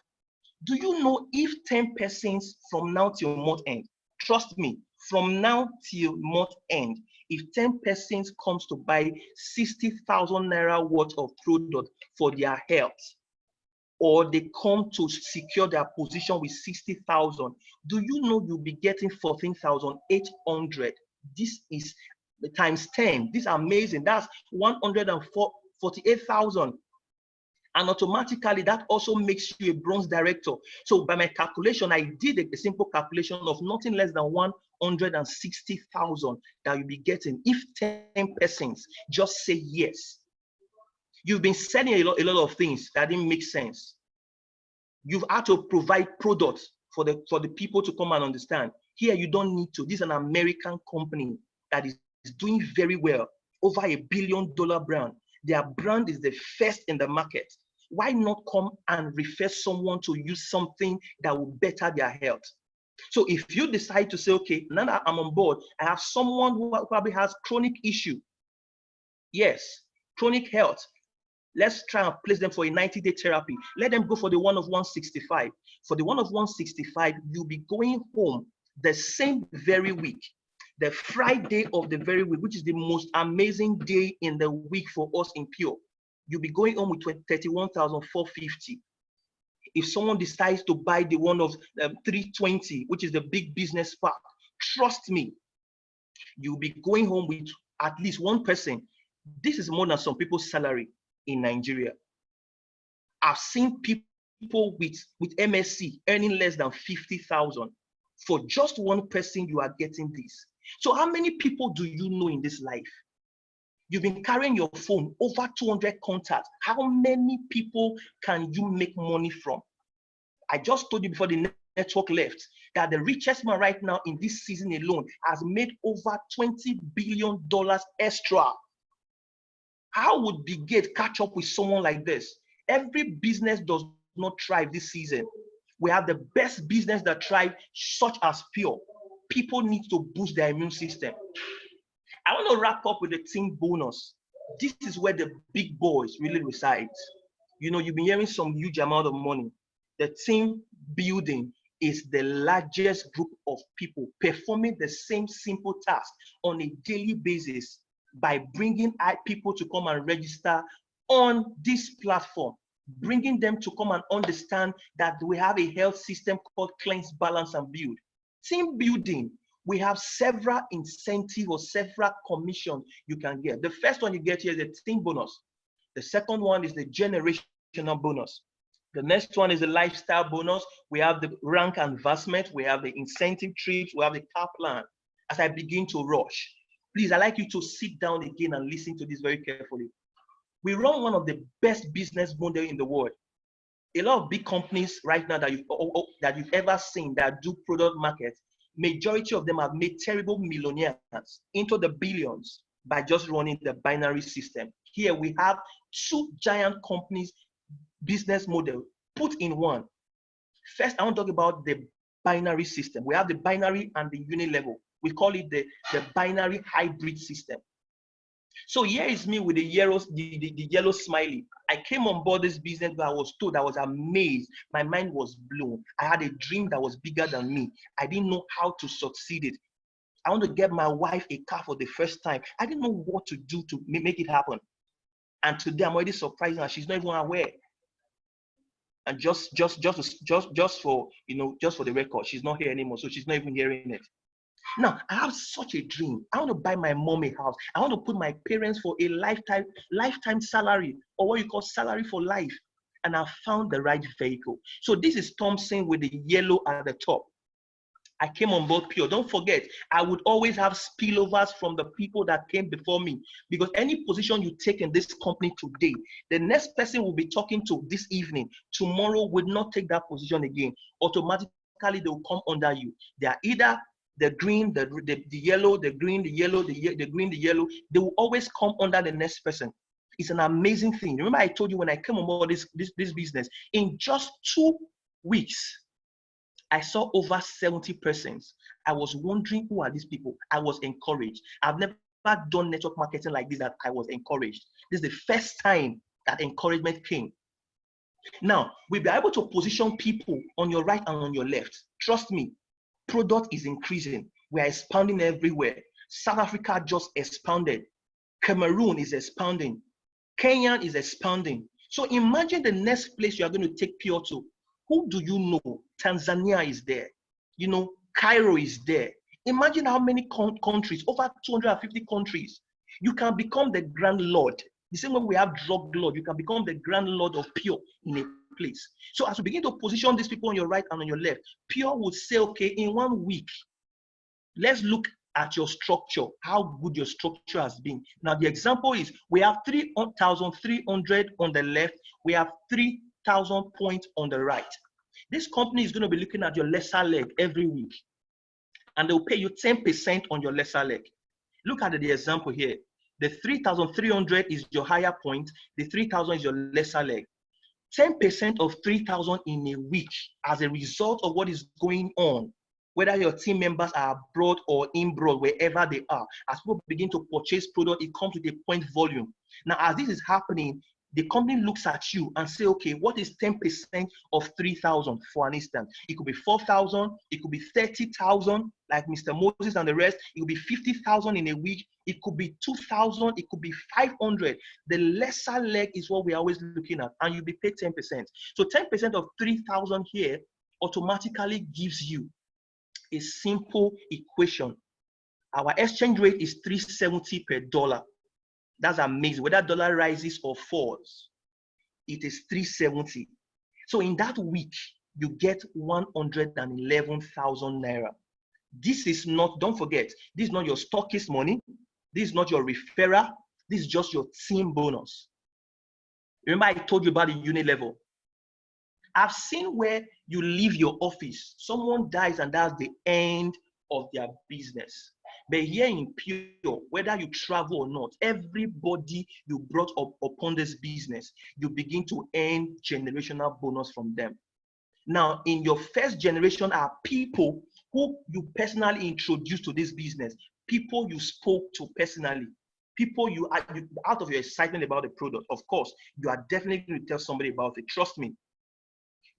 do you know if 10 persons from now till month end, trust me, from now till month end, if 10 persons comes to buy 60,000 naira worth of product for their health, or they come to secure their position with 60,000, do you know you'll be getting 14,800? This is times 10. This is amazing. That's 148,000. And automatically that also makes you a bronze director. So by my calculation, I did a simple calculation of nothing less than 160,000 that you'll be getting if 10 persons just say yes. You've been selling a lot of things that didn't make sense. You've had to provide products for the people to come and understand. Here, you don't need to. This is an American company that is doing very well, over $1 billion brand. Their brand is the first in the market. Why not come and refer someone to use something that will better their health? So if you decide to say, okay, now that I'm on board, I have someone who probably has chronic issue. Yes, chronic health. Let's try and place them for a 90-day therapy. Let them go for the one of 165. For the one of 165, you'll be going home the same very week, the Friday of the very week, which is the most amazing day in the week for us in Pure. You'll be going home with 31,450. If someone decides to buy the one of 320, which is the big business park, trust me, you'll be going home with at least one person. This is more than some people's salary in Nigeria. I've seen people with MSc earning less than 50,000. For just one person, you are getting this. So how many people do you know in this life? You've been carrying your phone, over 200 contacts. How many people can you make money from? I just told you before the network left that the richest man right now in this season alone has made over $20 billion extra. How would Bill Gates catch up with someone like this? Every business does not thrive this season. We have the best business that thrive, such as Pure. People need to boost their immune system. I want to wrap up with the team bonus. This is where the big boys really reside. You know, you've been hearing some huge amount of money. The team building is the largest group of people performing the same simple task on a daily basis by bringing people to come and register on this platform, bringing them to come and understand that we have a health system called Cleanse, Balance, and Build. Team building, we have several incentives or several commissions you can get. The first one you get here is the team bonus. The second one is the generational bonus. The next one is the lifestyle bonus. We have the rank advancement. We have the incentive trips. We have the car plan. As I begin to rush, please, I'd like you to sit down again and listen to this very carefully. We run one of the best business models in the world. A lot of big companies right now that you've ever seen that do product market, majority of them have made terrible millionaires into the billions by just running the binary system. Here we have two giant companies business model put in one. First, I want to talk about the binary system. We have the binary and the unilevel. We call it the binary hybrid system. So here is me with the yellow smiley. I came on board this business where I was told, I was amazed. My mind was blown. I had a dream that was bigger than me. I didn't know how to succeed it. I want to get my wife a car for the first time. I didn't know what to do to make it happen. And today I'm already surprised her. She's not even aware. And just for the record, she's not here anymore, so she's not even hearing it. Now, I have such a dream. I want to buy my mom a house. I want to put my parents for a lifetime salary, or what you call salary for life. And I found the right vehicle. So this is Thompson with the yellow at the top. I came on board Pure. Don't forget, I would always have spillovers from the people that came before me, because any position you take in this company today, the next person will be talking to this evening, tomorrow would not take that position again. Automatically, they will come under you. They are either the green, the yellow, the green, the yellow, the green, the yellow. They will always come under the next person. It's an amazing thing. Remember, I told you when I came on board this business, in just 2 weeks, I saw over 70 persons. I was wondering, who are these people? I was encouraged. I've never done network marketing like this that I was encouraged. This is the first time that encouragement came. Now, we'll be able to position people on your right and on your left. Trust me, product is increasing. We are expanding everywhere. South Africa just expanded. Cameroon is expanding. Kenya is expanding. So imagine the next place you are going to take Pure to. Who do you know? Tanzania is there. You know, Cairo is there. Imagine how many countries, over 250 countries. You can become the Grand Lord. The same way we have Drug Lord, you can become the Grand Lord of Pure in a place. So as you begin to position these people on your right and on your left, Pure would say, okay, in 1 week, let's look at your structure, how good your structure has been. Now, the example is we have 3,300 on the left, we have 3,000 points on the right. This company is going to be looking at your lesser leg every week, and they'll pay you 10% on your lesser leg. Look at the example here. The 3,300 is your higher point, the 3,000 is your lesser leg. 10% of 3,000 in a week as a result of what is going on whether your team members are abroad or inboard, wherever they are, as people begin to purchase product, it comes with a point volume. Now, as this is happening, the company looks at you and say, okay, what is 10% of 3,000, for an instance? It could be 4,000, it could be 30,000, like Mr. Moses and the rest. It could be 50,000 in a week. It could be 2,000, it could be 500. The lesser leg is what we're always looking at, and you'll be paid 10%. So 10% of 3,000 here automatically gives you a simple equation. Our exchange rate is 370 per dollar. That's amazing. Whether dollar rises or falls, it is 370. So in that week, you get 111,000 naira. This is not, don't forget, this is not your stockist money. This is not your referral. This is just your team bonus. Remember I told you about the unit level. I've seen where you leave your office, someone dies and that's the end of their business. But here in Pure, whether you travel or not, everybody you brought up upon this business, you begin to earn generational bonus from them. Now, in your first generation are people who you personally introduced to this business, people you spoke to personally, people you out of your excitement about the product. Of course, you are definitely going to tell somebody about it. Trust me.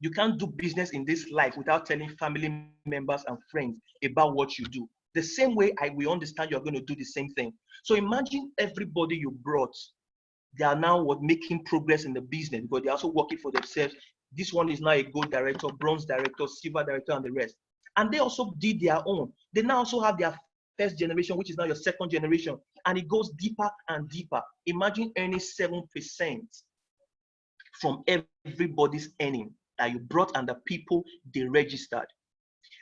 You can't do business in this life without telling family members and friends about what you do. The same way we understand you're going to do the same thing. So imagine everybody you brought, they are now making progress in the business, but they're also working for themselves. This one is now a gold director, bronze director, silver director, and the rest. And they also did their own. They now also have their first generation, which is now your second generation. And it goes deeper and deeper. Imagine earning 7% from everybody's earning that you brought and the people they registered.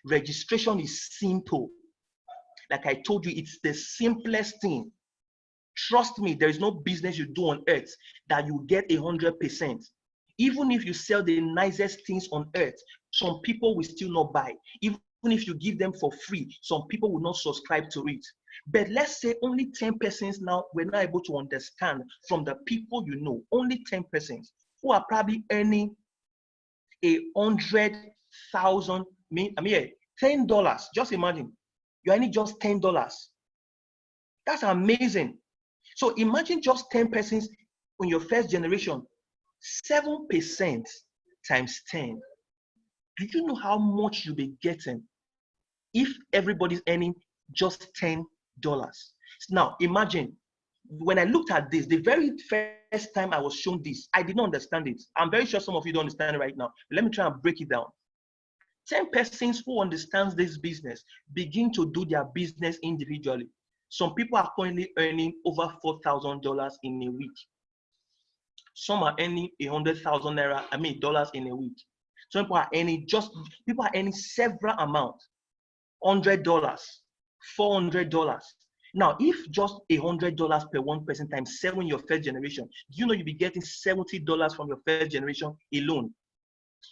Registration is simple. Like I told you, it's the simplest thing. Trust me, there is no business you do on earth that you get 100%. Even if you sell the nicest things on earth, some people will still not buy. Even if you give them for free, some people will not subscribe to it. But let's say only 10 persons now were not able to understand from the people you know, only 10 persons who are probably earning 100,000, $10. Just imagine, you're earning just $10. That's amazing. So imagine just 10 persons in your first generation, 7% times 10. Do you know how much you'll be getting if everybody's earning just $10? Now imagine, when I looked at this, the very first time I was shown this, I did not understand it. I'm very sure some of you don't understand it right now. Let me try and break it down. 10 persons who understands this business begin to do their business individually. Some people are currently earning over $4,000 in a week. Some are earning 100,000 naira, dollars in a week. Some people are earning several amounts, $100, $400. Now, if just $100 per one person times 7 your first generation, do you know you'll be getting $70 from your first generation alone?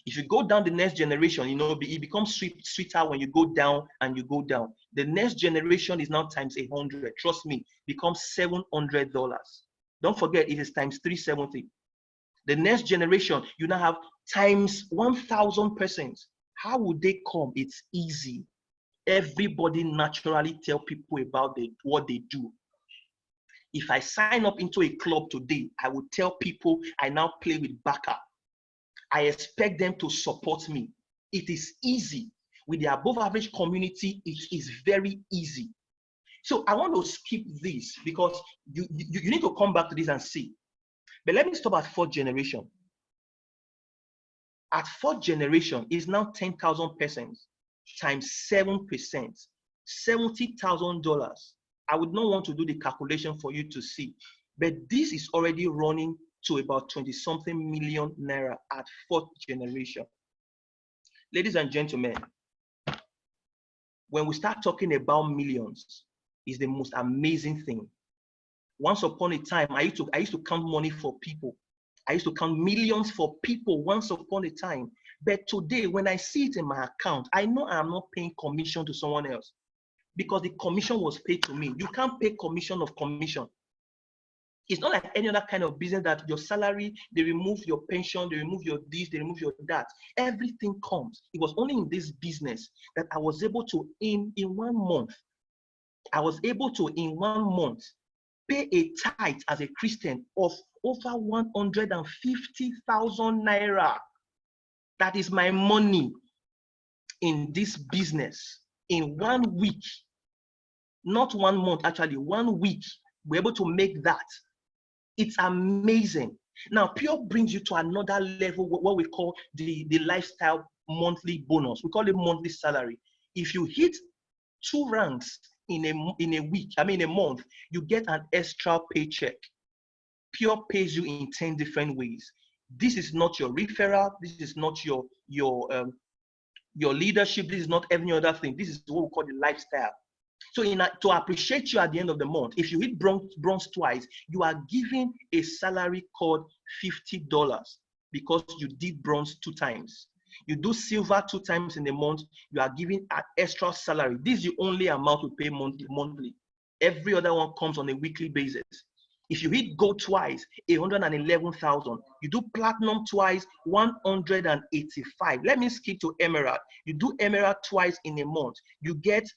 If you go down the next generation, it becomes sweeter when you go down and you go down. The next generation is now times 100. Trust me, becomes $700. Don't forget, it is times 370. The next generation, you now have times 1,000 persons. How would they come? It's easy. Everybody naturally tell people about what they do. If I sign up into a club today, I would tell people I now play with Baka. I expect them to support me. It is easy. With the above average community, it is very easy. So I want to skip this because you need to come back to this and see. But let me stop at fourth generation. At fourth generation is now 10,000 persons times 7%, $70,000. I would not want to do the calculation for you to see, but this is already running to about 20-something million naira at fourth generation. Ladies and gentlemen, when we start talking about millions, it's the most amazing thing. Once upon a time, I used to count money for people. I used to count millions for people once upon a time. But today, when I see it in my account, I know I'm not paying commission to someone else because the commission was paid to me. You can't pay commission of commission. It's not like any other kind of business that your salary, they remove your pension, they remove your this, they remove your that. Everything comes. It was only in this business that I was able to, in 1 month, pay a tithe as a Christian of over 150,000 naira. That is my money in this business in 1 week. Not 1 month, actually, 1 week. We're able to make that. It's amazing. Now, Pure brings you to another level, what we call the lifestyle monthly bonus. We call it monthly salary. If you hit 2 ranks in a week, in a month, you get an extra paycheck. Pure pays you in 10 different ways. This is not your referral. This is not your leadership. This is not any other thing. This is what we call the lifestyle. So to appreciate you at the end of the month, if you hit bronze twice, you are given a salary called $50 because you did bronze 2 times. You do silver 2 times in a month, you are given an extra salary. This is the only amount we pay monthly. Every other one comes on a weekly basis. If you hit gold twice, 111,000. You do platinum twice, 185. Let me skip to emerald. You do emerald twice in a month, you get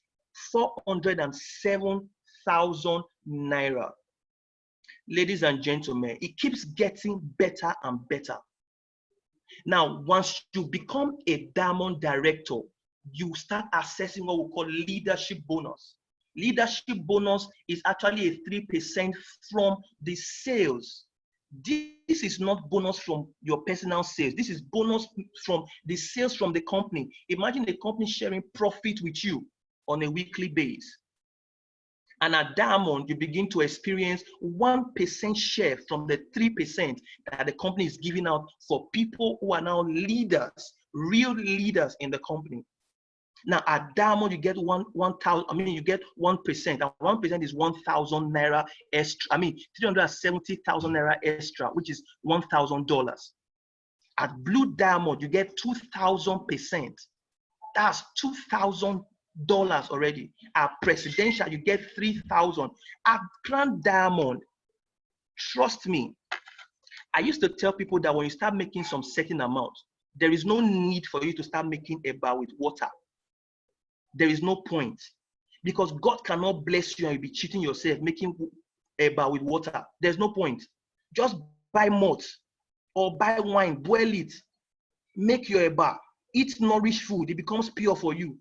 407,000 naira. Ladies and gentlemen, it keeps getting better and better. Now, once you become a diamond director, you start assessing what we call leadership bonus. Leadership bonus is actually a 3% from the sales. This is not bonus from your personal sales. This is bonus from the sales from the company. Imagine the company sharing profit with you on a weekly basis. And at Diamond, you begin to experience 1% share from the 3% that the company is giving out for people who are now leaders, real leaders in the company. Now at Diamond, you get 1,000. You get 1%, and 1% is 1,000 naira extra. 370,000 naira extra, which is $1,000. At Blue Diamond, you get 2,000%. That's $2,000 already. At Presidential, you get 3,000. At Grand Diamond, trust me, I used to tell people that when you start making some certain amount, there is no need for you to start making a bar with water. There is no point, because God cannot bless you and you'll be cheating yourself making a bar with water. There's no point. Just buy malt or buy wine, boil it, make your bar, eat nourished food, it becomes pure for you.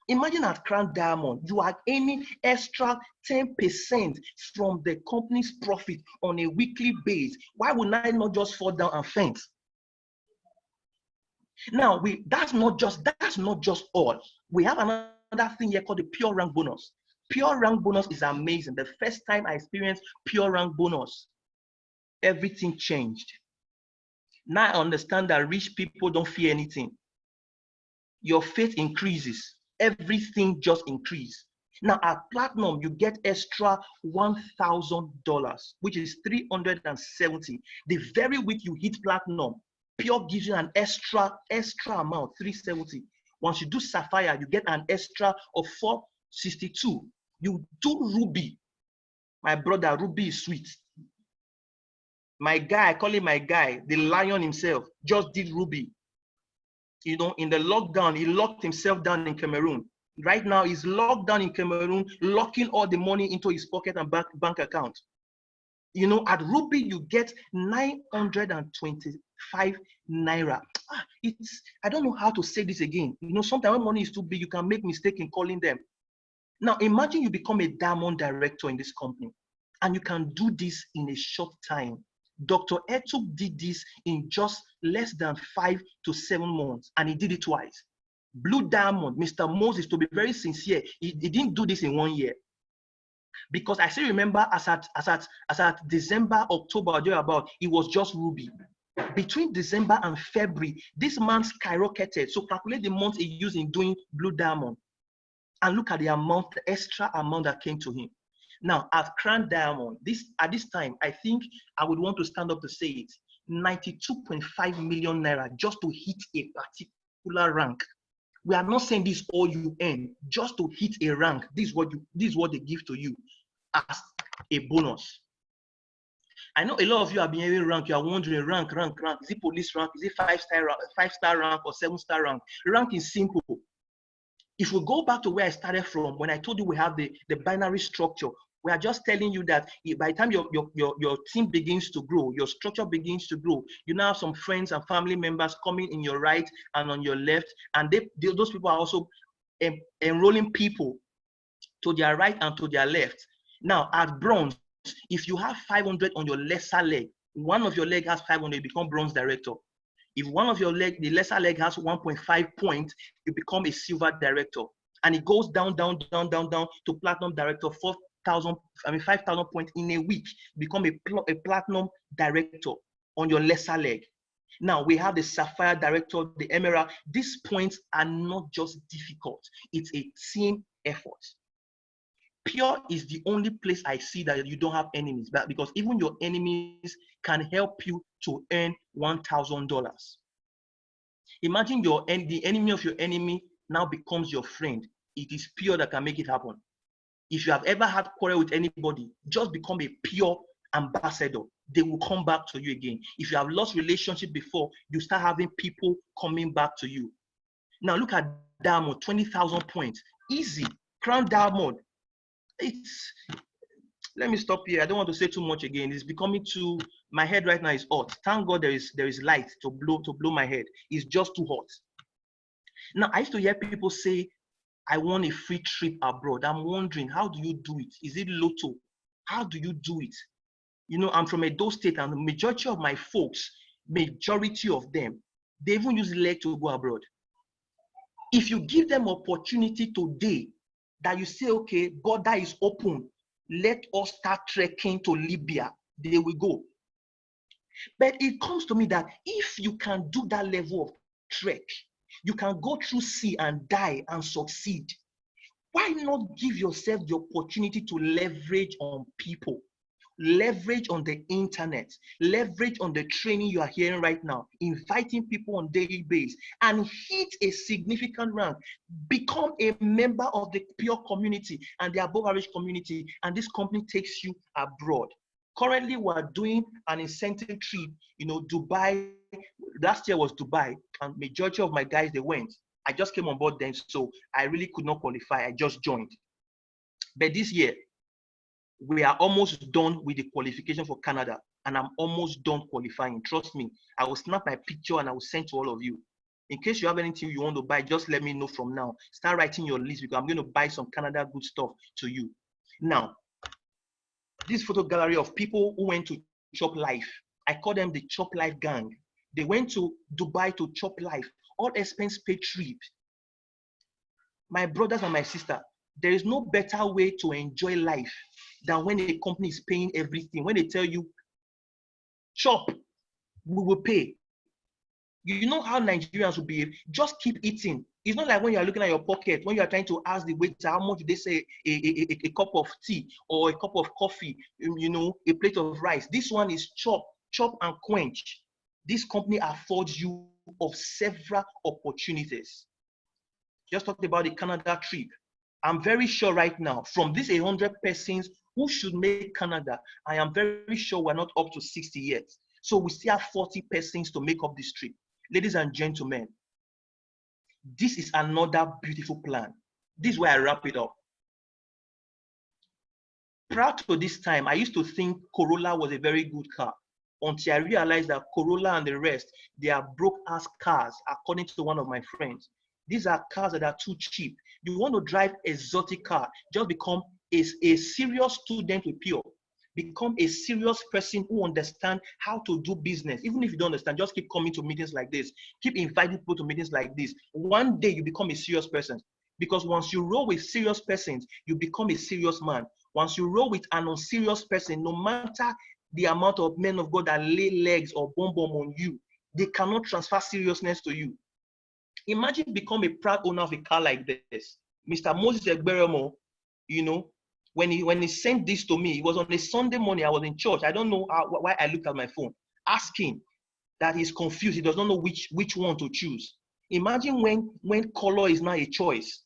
Imagine at Crown Diamond, you are earning extra 10% from the company's profit on a weekly basis. Why would I not just fall down and faint? Now, that's not just all. We have another thing here called the Pure Rank Bonus. Pure Rank Bonus is amazing. The first time I experienced Pure Rank Bonus, everything changed. Now I understand that rich people don't fear anything. Your faith increases. Everything just increases. Now at Platinum, you get extra $1,000, which is 370. The very week you hit Platinum, Pure gives you an extra amount, 370. Once you do Sapphire, you get an extra of 462. You do Ruby. My brother, Ruby is sweet. My guy, I call him my guy, the lion himself, just did Ruby. In the lockdown, he locked himself down in Cameroon. Right now, he's locked down in Cameroon, locking all the money into his pocket and bank account. At Ruby, you get 925 naira. I don't know how to say this again. Sometimes when money is too big, you can make mistake in calling them. Now, imagine you become a diamond director in this company, and you can do this in a short time. Dr. Etuk did this in just less than 5 to 7 months, and he did it twice. Blue Diamond, Mr. Moses, to be very sincere, he didn't do this in 1 year. Because I still remember as at December, October, thereabout, it was just Ruby. Between December and February, this man skyrocketed. So calculate the months he used in doing Blue Diamond, and look at the extra amount that came to him. Now at Crown Diamond, at this time, I think I would want to stand up to say it, 92.5 million naira just to hit a particular rank. We are not saying this all you earn, just to hit a rank. This is what they give to you as a bonus. I know a lot of you have been hearing rank. You are wondering rank. Is it police rank? Is it five-star rank or 7-star rank? Rank is simple. If we go back to where I started from, when I told you we have the binary structure, we are just telling you that by the time your team begins to grow, your structure begins to grow, you now have some friends and family members coming in your right and on your left, and those people are also enrolling people to their right and to their left. Now, at bronze, if you have 500 on your lesser leg, one of your leg has 500, you become bronze director. If one of your leg, the lesser leg has 1.5 points, you become a silver director. And it goes down to platinum director, 5,000 points in a week, become a platinum director on your lesser leg. Now we have the sapphire director, the emerald. These points are not just difficult, it's a team effort. Pure is the only place I see that you don't have enemies, but because even your enemies can help you to earn $1,000. Imagine the enemy of your enemy now becomes your friend. It is Pure that can make it happen. If you have ever had quarrel with anybody, just become a Pure ambassador. They will come back to you again. If you have lost relationship before, you start having people coming back to you. Now look at Diamond, 20,000 points. Easy. Crown Diamond. Let me stop here. I don't want to say too much again. It's becoming too, my head right now is hot. Thank God there is light to blow my head. It's just too hot. Now I used to hear people say, I want a free trip abroad. I'm wondering, how do you do it? Is it lotto? How do you do it? You know, I'm from Edo State, and the majority of my folks, majority of them, they even use leg to go abroad. If you give them opportunity today, that you say, okay, border is open, let us start trekking to Libya, they will go. But it comes to me that if you can do that level of trek, you can go through sea and die and succeed. Why not give yourself the opportunity to leverage on people, leverage on the internet, leverage on the training you are hearing right now, inviting people on daily basis, and hit a significant rank, become a member of the Pure community and the above average community, and this company takes you abroad. Currently, we're doing an incentive trip, Dubai. Last year was Dubai, and majority of my guys, they went. I just came on board then, so I really could not qualify. I just joined. But this year, we are almost done with the qualification for Canada, and I'm almost done qualifying. Trust me, I will snap my picture and I will send to all of you. In case you have anything you want to buy, just let me know from now. Start writing your list, because I'm going to buy some Canada good stuff to you. Now, this photo gallery of people who went to Chop Life, I call them the Chop Life gang. They went to Dubai to Chop Life, all expense paid trip. My brothers and my sister, there is no better way to enjoy life than when a company is paying everything. When they tell you, chop, we will pay. You know how Nigerians will behave. Just keep eating. It's not like when you're looking at your pocket, when you're trying to ask the waiter how much they say a cup of tea or a cup of coffee, a plate of rice. This one is chop and quench. This company affords you of several opportunities. Just talked about the Canada trip. I'm very sure right now, from these 100 persons who should make Canada, I am very sure we're not up to 60 yet. So we still have 40 persons to make up this trip. Ladies and gentlemen, this is another beautiful plan. This is where I wrap it up. Prior to this time, I used to think Corolla was a very good car, until I realized that Corolla and the rest, they are broke-ass cars, according to one of my friends. These are cars that are too cheap. You want to drive exotic car, just become a serious student with Pure. Become a serious person who understands how to do business. Even if you don't understand, just keep coming to meetings like this. Keep inviting people to meetings like this. One day you become a serious person. Because once you roll with serious persons, you become a serious man. Once you roll with an unserious person, no matter the amount of men of God that lay legs or bomb on you, they cannot transfer seriousness to you. Imagine become a proud owner of a car like this. Mr. Moses Egberemo, when he sent this to me, it was on a Sunday morning. I was in church. I don't know why I looked at my phone, asking that he's confused. He does not know which one to choose. Imagine when color is now a choice.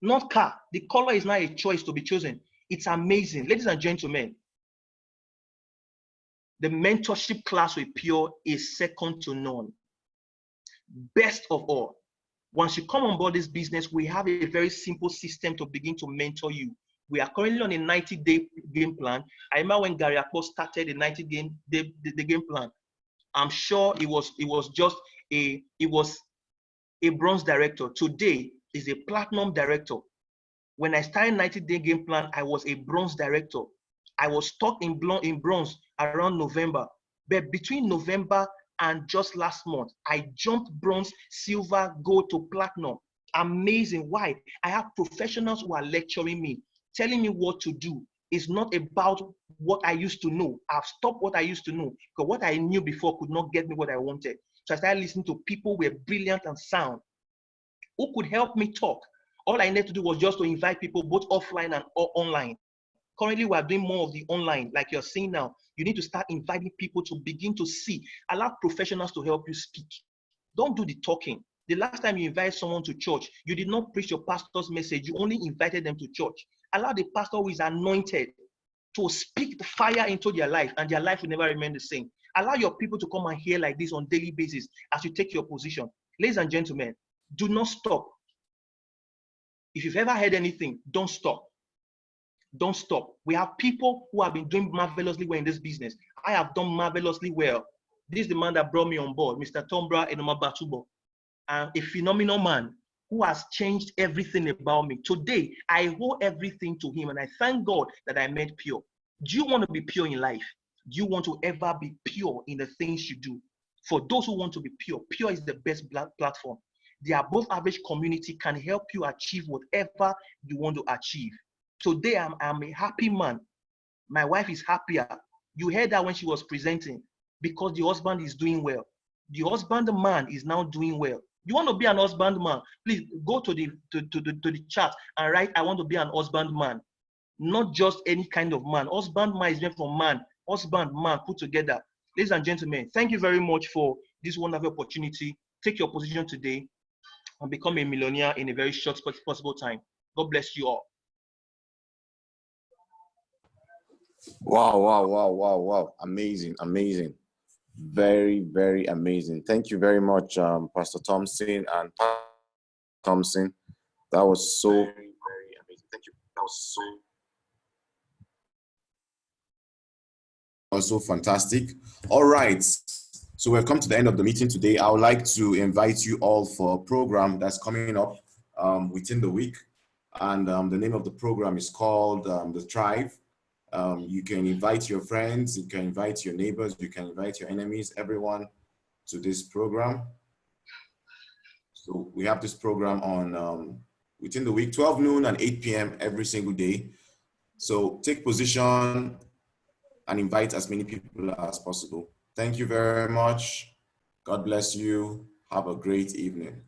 Not car. The color is now a choice to be chosen. It's amazing. Ladies and gentlemen, The mentorship class with Pure is second to none. Best of all, once you come on board this business, we have a very simple system to begin to mentor you. We are currently on a 90-day game plan. I remember when Gary Akpo started the 90-day the game plan. I'm sure it was just a bronze director. Today is a platinum director. When I started 90-day game plan, I was a bronze director. I was stuck in bronze around November. But between November and just last month, I jumped bronze, silver, gold to platinum. Amazing. Why? I have professionals who are lecturing me, telling me what to do. It's not about what I used to know. I've stopped what I used to know because what I knew before could not get me what I wanted. So I started listening to people who were brilliant and sound, who could help me talk. All I needed to do was just to invite people both offline and online. Currently, we are doing more of the online, like you're seeing now. You need to start inviting people to begin to see. Allow professionals to help you speak. Don't do the talking. The last time you invite someone to church, you did not preach your pastor's message. You only invited them to church. Allow the pastor who is anointed to speak the fire into their life, and their life will never remain the same. Allow your people to come and hear like this on a daily basis as you take your position. Ladies and gentlemen, do not stop. If you've ever heard anything, don't stop. Don't stop. We have people who have been doing marvelously well in this business. I have done marvelously well. This is the man that brought me on board, Mr. Tombra Enoma Batubo, a phenomenal man who has changed everything about me. Today, I owe everything to him, and I thank God that I met Pure. Do you want to be pure in life? Do you want to ever be pure in the things you do? For those who want to be pure, Pure is the best platform. The above average community can help you achieve whatever you want to achieve. Today, I'm a happy man. My wife is happier. You heard that when she was presenting, because the husband is doing well. The husband man is now doing well. You want to be an husband man? Please go to the chat and write, I want to be an husband man. Not just any kind of man. Husband man is meant for man. Husband man put together. Ladies and gentlemen, thank you very much for this wonderful opportunity. Take your position today and become a millionaire in a very short possible time. God bless you all. Wow, wow, wow, wow, wow. Amazing, amazing. Very, very amazing. Thank you very much, Pastor Thompson and Pastor Thompson. That was so very, very amazing. Thank you. That was so fantastic. All right. So we've come to the end of the meeting today. I would like to invite you all for a program that's coming up within the week. And the name of the program is called The Thrive. You can invite your friends, you can invite your neighbors, you can invite your enemies, everyone to this program. So we have this program on within the week, 12 noon and 8 p.m. every single day. So take position and invite as many people as possible. Thank you very much. God bless you. Have a great evening.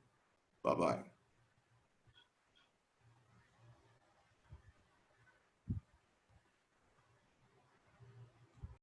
Bye-bye.